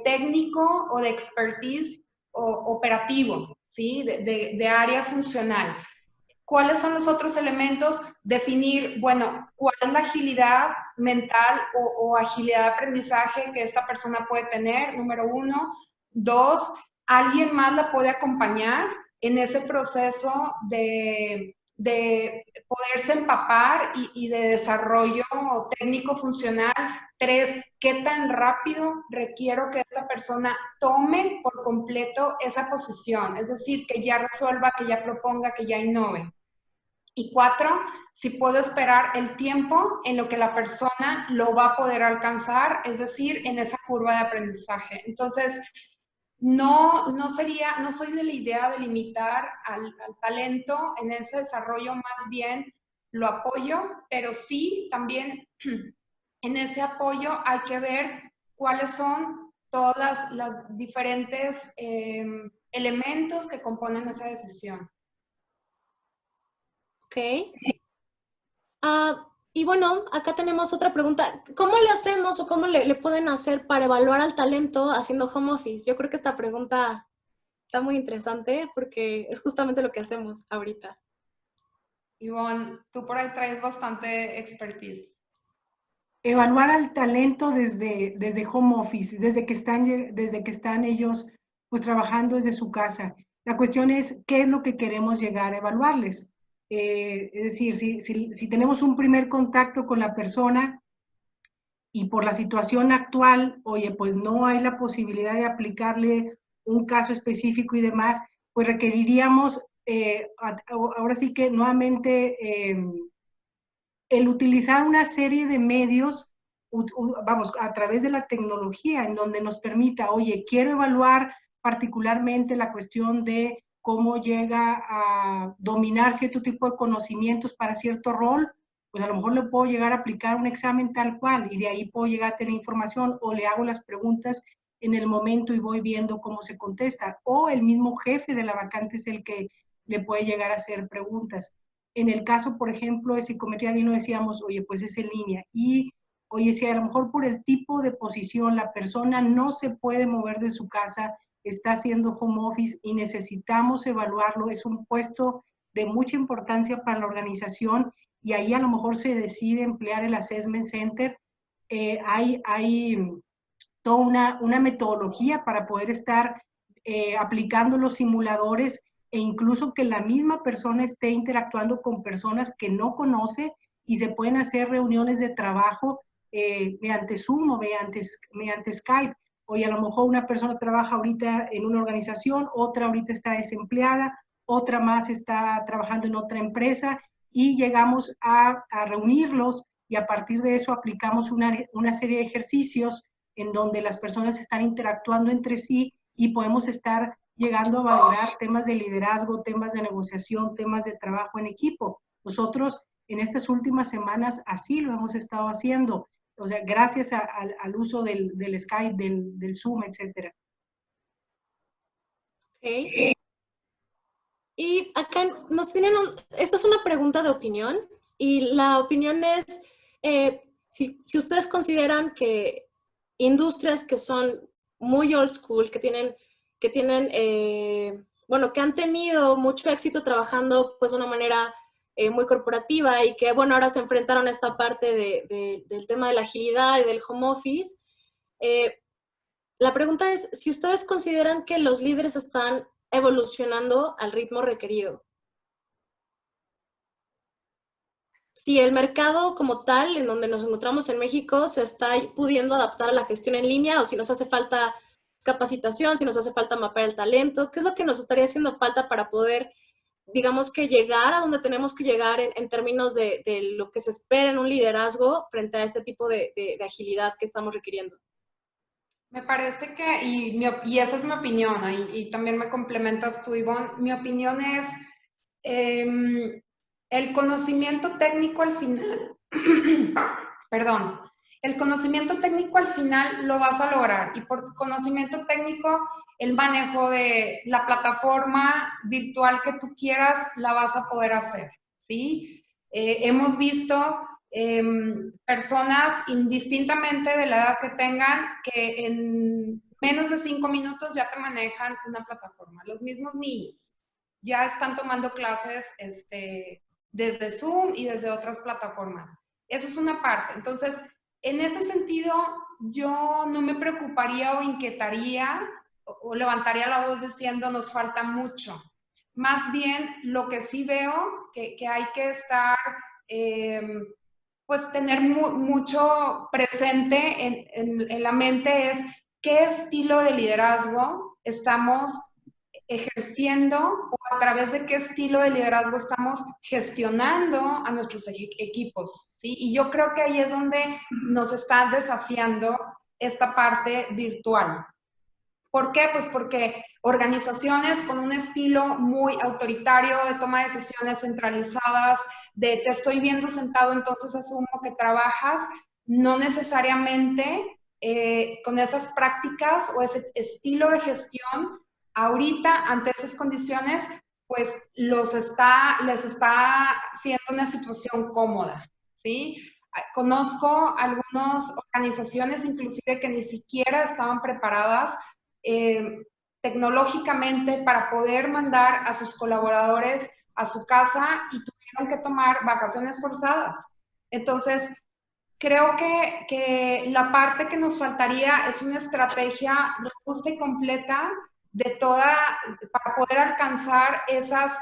técnico o de expertise o operativo, ¿sí? De área funcional. ¿Cuáles son los otros elementos? Definir, bueno, cuál es la agilidad mental o agilidad de aprendizaje que esta persona puede tener, número uno. Dos, ¿alguien más la puede acompañar en ese proceso de poderse empapar y de desarrollo técnico funcional? Tres, ¿qué tan rápido requiero que esta persona tome por completo esa posición? Es decir, que ya resuelva, que ya proponga, que ya innove. Y cuatro, si puedo esperar el tiempo en lo que la persona lo va a poder alcanzar, es decir, en esa curva de aprendizaje. Entonces, no soy de la idea de limitar al talento en ese desarrollo, más bien lo apoyo, pero sí también en ese apoyo hay que ver cuáles son todas las diferentes elementos que componen esa decisión. Ok. Y bueno, acá tenemos otra pregunta. ¿Cómo le hacemos o cómo le pueden hacer para evaluar al talento haciendo home office? Yo creo que esta pregunta está muy interesante porque es justamente lo que hacemos ahorita. Ivonne, tú por ahí traes bastante expertise. Evaluar al talento desde home office, desde que están ellos pues trabajando desde su casa. La cuestión es qué es lo que queremos llegar a evaluarles. Es decir, si tenemos un primer contacto con la persona y por la situación actual, oye, pues no hay la posibilidad de aplicarle un caso específico y demás, pues requeriríamos ahora sí que nuevamente el utilizar una serie de medios, vamos, a través de la tecnología, en donde nos permita, oye, quiero evaluar particularmente la cuestión de cómo llega a dominar cierto tipo de conocimientos para cierto rol, pues a lo mejor le puedo llegar a aplicar un examen tal cual y de ahí puedo llegar a tener información o le hago las preguntas en el momento y voy viendo cómo se contesta. O el mismo jefe de la vacante es el que le puede llegar a hacer preguntas. En el caso, por ejemplo, de psicometría vino, decíamos, oye, pues es en línea. Y, oye, si a lo mejor por el tipo de posición la persona no se puede mover de su casa, está haciendo home office y necesitamos evaluarlo, es un puesto de mucha importancia para la organización y ahí a lo mejor se decide emplear el Assessment Center. Hay toda una metodología para poder estar aplicando los simuladores e incluso que la misma persona esté interactuando con personas que no conoce y se pueden hacer reuniones de trabajo mediante Zoom o mediante Skype. Oye, a lo mejor una persona trabaja ahorita en una organización, otra ahorita está desempleada, otra más está trabajando en otra empresa y llegamos a reunirlos y a partir de eso aplicamos una serie de ejercicios en donde las personas están interactuando entre sí y podemos estar llegando a valorar temas de liderazgo, temas de negociación, temas de trabajo en equipo. Nosotros en estas últimas semanas así lo hemos estado haciendo, o sea, gracias al uso del Skype, del Zoom, etc. Okay. Y acá nos tienen, esta es una pregunta de opinión y la opinión es, si ustedes consideran que industrias que son muy old school, que bueno, que han tenido mucho éxito trabajando pues de una manera muy corporativa y que, bueno, ahora se enfrentaron a esta parte del tema de la agilidad y del home office. La pregunta es, si ustedes consideran que los líderes están evolucionando al ritmo requerido. Si el mercado como tal, en donde nos encontramos en México, se está pudiendo adaptar a la gestión en línea o si nos hace falta capacitación, si nos hace falta mapear el talento, ¿qué es lo que nos estaría haciendo falta para poder digamos que llegar a donde tenemos que llegar en términos de lo que se espera en un liderazgo frente a este tipo de agilidad que estamos requiriendo? Me parece que, y esa es mi opinión, y también me complementas tú, Ivonne, mi opinión es el conocimiento técnico al final, perdón, el conocimiento técnico al final lo vas a lograr, y por conocimiento técnico, el manejo de la plataforma virtual que tú quieras, la vas a poder hacer, ¿sí? Hemos visto personas, indistintamente de la edad que tengan, que en menos de 5 minutos ya te manejan una plataforma. Los mismos niños ya están tomando clases desde Zoom y desde otras plataformas. Eso es una parte. Entonces, en ese sentido, yo no me preocuparía o inquietaría o levantaría la voz diciendo nos falta mucho. Más bien, lo que sí veo que hay que estar pues tener mucho presente en la mente es qué estilo de liderazgo estamos ejerciendo o a través de qué estilo de liderazgo estamos gestionando a nuestros equipos, ¿sí? Y yo creo que ahí es donde nos está desafiando esta parte virtual. ¿Por qué? Pues porque organizaciones con un estilo muy autoritario de toma de decisiones centralizadas, de te estoy viendo sentado, entonces asumo que trabajas, no necesariamente con esas prácticas o ese estilo de gestión, ahorita ante esas condiciones, pues les está siendo una situación cómoda, ¿sí? Conozco algunas organizaciones inclusive que ni siquiera estaban preparadas tecnológicamente para poder mandar a sus colaboradores a su casa y tuvieron que tomar vacaciones forzadas. Entonces, creo que la parte que nos faltaría es una estrategia robusta y completa para poder alcanzar esas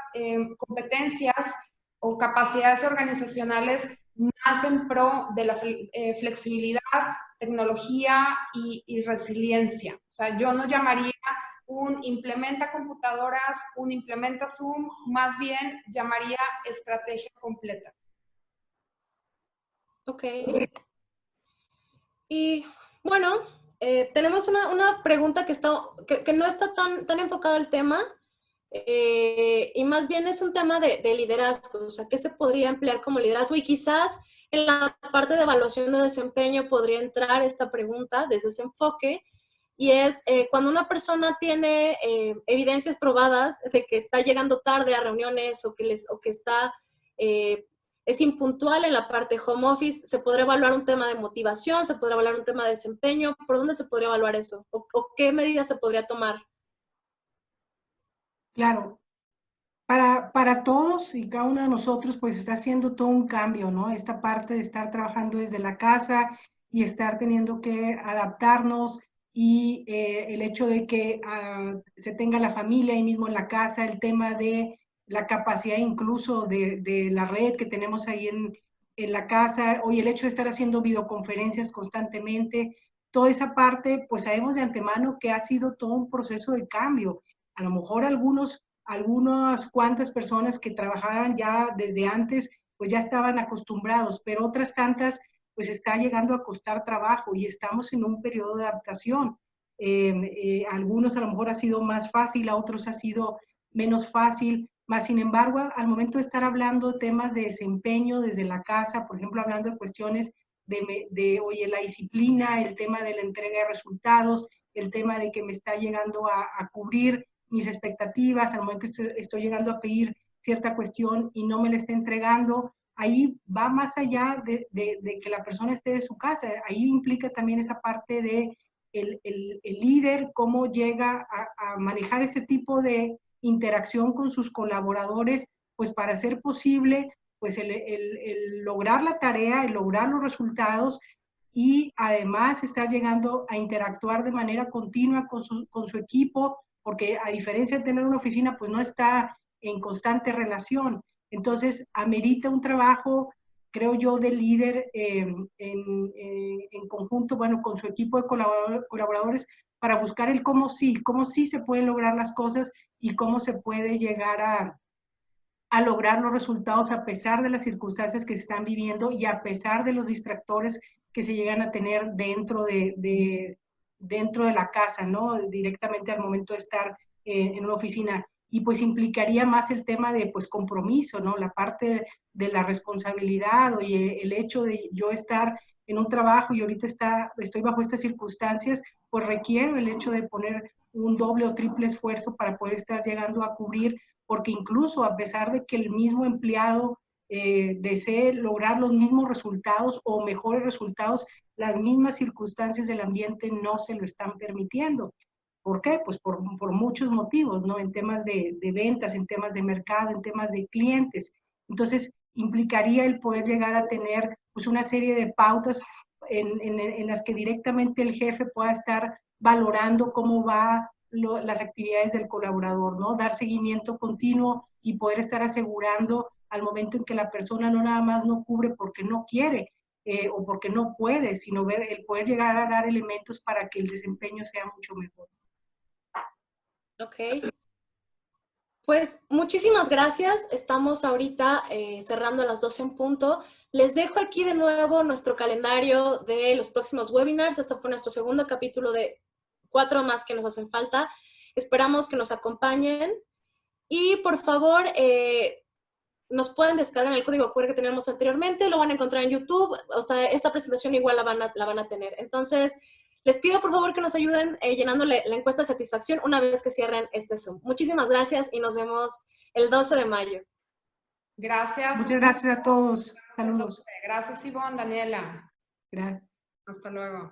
competencias o capacidades organizacionales más en pro de la flexibilidad, tecnología y resiliencia. O sea, yo no llamaría un implementa computadoras, un implementa Zoom, más bien llamaría estrategia completa. Ok. Y bueno, tenemos una pregunta que no está tan enfocada al tema, y más bien es un tema de liderazgo, o sea, ¿qué se podría emplear como liderazgo? Y quizás en la parte de evaluación de desempeño podría entrar esta pregunta desde ese enfoque, y es cuando una persona tiene evidencias probadas de que está llegando tarde a reuniones o que está, es impuntual en la parte home office, ¿se podría evaluar un tema de motivación? ¿Se podría evaluar un tema de desempeño? ¿Por dónde se podría evaluar eso? ¿O qué medidas se podría tomar? Claro, para todos y cada uno de nosotros, pues está haciendo todo un cambio, ¿no? Esta parte de estar trabajando desde la casa y estar teniendo que adaptarnos y el hecho de que se tenga la familia ahí mismo en la casa, el tema de la capacidad incluso de la red que tenemos ahí en la casa, o el hecho de estar haciendo videoconferencias constantemente, toda esa parte, pues sabemos de antemano que ha sido todo un proceso de cambio. A lo mejor algunas cuantas personas que trabajaban ya desde antes, pues ya estaban acostumbrados, pero otras tantas, pues está llegando a costar trabajo y estamos en un periodo de adaptación. Algunos a lo mejor ha sido más fácil, a otros ha sido menos fácil, más sin embargo, al momento de estar hablando de temas de desempeño desde la casa, por ejemplo, hablando de cuestiones oye, la disciplina, el tema de la entrega de resultados, el tema de que me está llegando a cubrir mis expectativas, al momento que estoy llegando a pedir cierta cuestión y no me la está entregando, ahí va más allá de que la persona esté de su casa, ahí implica también esa parte de el líder, cómo llega a manejar este tipo de interacción con sus colaboradores, pues para hacer posible pues el lograr la tarea, el lograr los resultados y además estar llegando a interactuar de manera continua con su equipo, porque a diferencia de tener una oficina, pues no está en constante relación. Entonces, amerita un trabajo, creo yo, de líder en conjunto, bueno, con su equipo de colaboradores para buscar el cómo sí se pueden lograr las cosas y cómo se puede llegar a lograr los resultados a pesar de las circunstancias que se están viviendo y a pesar de los distractores que se llegan a tener dentro de la casa, ¿no? Directamente al momento de estar en una oficina. Y pues implicaría más el tema de pues compromiso, ¿no? La parte de la responsabilidad, oye, el hecho de yo estar en un trabajo y ahorita estoy bajo estas circunstancias, pues requiero el hecho de poner un doble o triple esfuerzo para poder estar llegando a cubrir, porque incluso a pesar de que el mismo empleado desee lograr los mismos resultados o mejores resultados, las mismas circunstancias del ambiente no se lo están permitiendo. ¿Por qué? Pues por muchos motivos, ¿no? En temas de ventas, en temas de mercado, en temas de clientes. Entonces, implicaría el poder llegar a tener pues una serie de pautas en las que directamente el jefe pueda estar valorando cómo va las actividades del colaborador, ¿no? Dar seguimiento continuo y poder estar asegurando al momento en que la persona no nada más no cubre porque no quiere o porque no puede, sino el poder llegar a dar elementos para que el desempeño sea mucho mejor. Ok. Pues muchísimas gracias. Estamos ahorita cerrando a las 12 en punto. Les dejo aquí de nuevo nuestro calendario de los próximos webinars. Este fue nuestro segundo capítulo de 4 más que nos hacen falta. Esperamos que nos acompañen. Y por favor, nos pueden descargar el código QR que tenemos anteriormente. Lo van a encontrar en YouTube. O sea, esta presentación igual la van a tener. Entonces, les pido por favor que nos ayuden llenándole la encuesta de satisfacción una vez que cierren este Zoom. Muchísimas gracias y nos vemos el 12 de mayo. Gracias. Muchas gracias a todos. Saludos. Gracias, Ivonne, Daniela. Gracias. Hasta luego.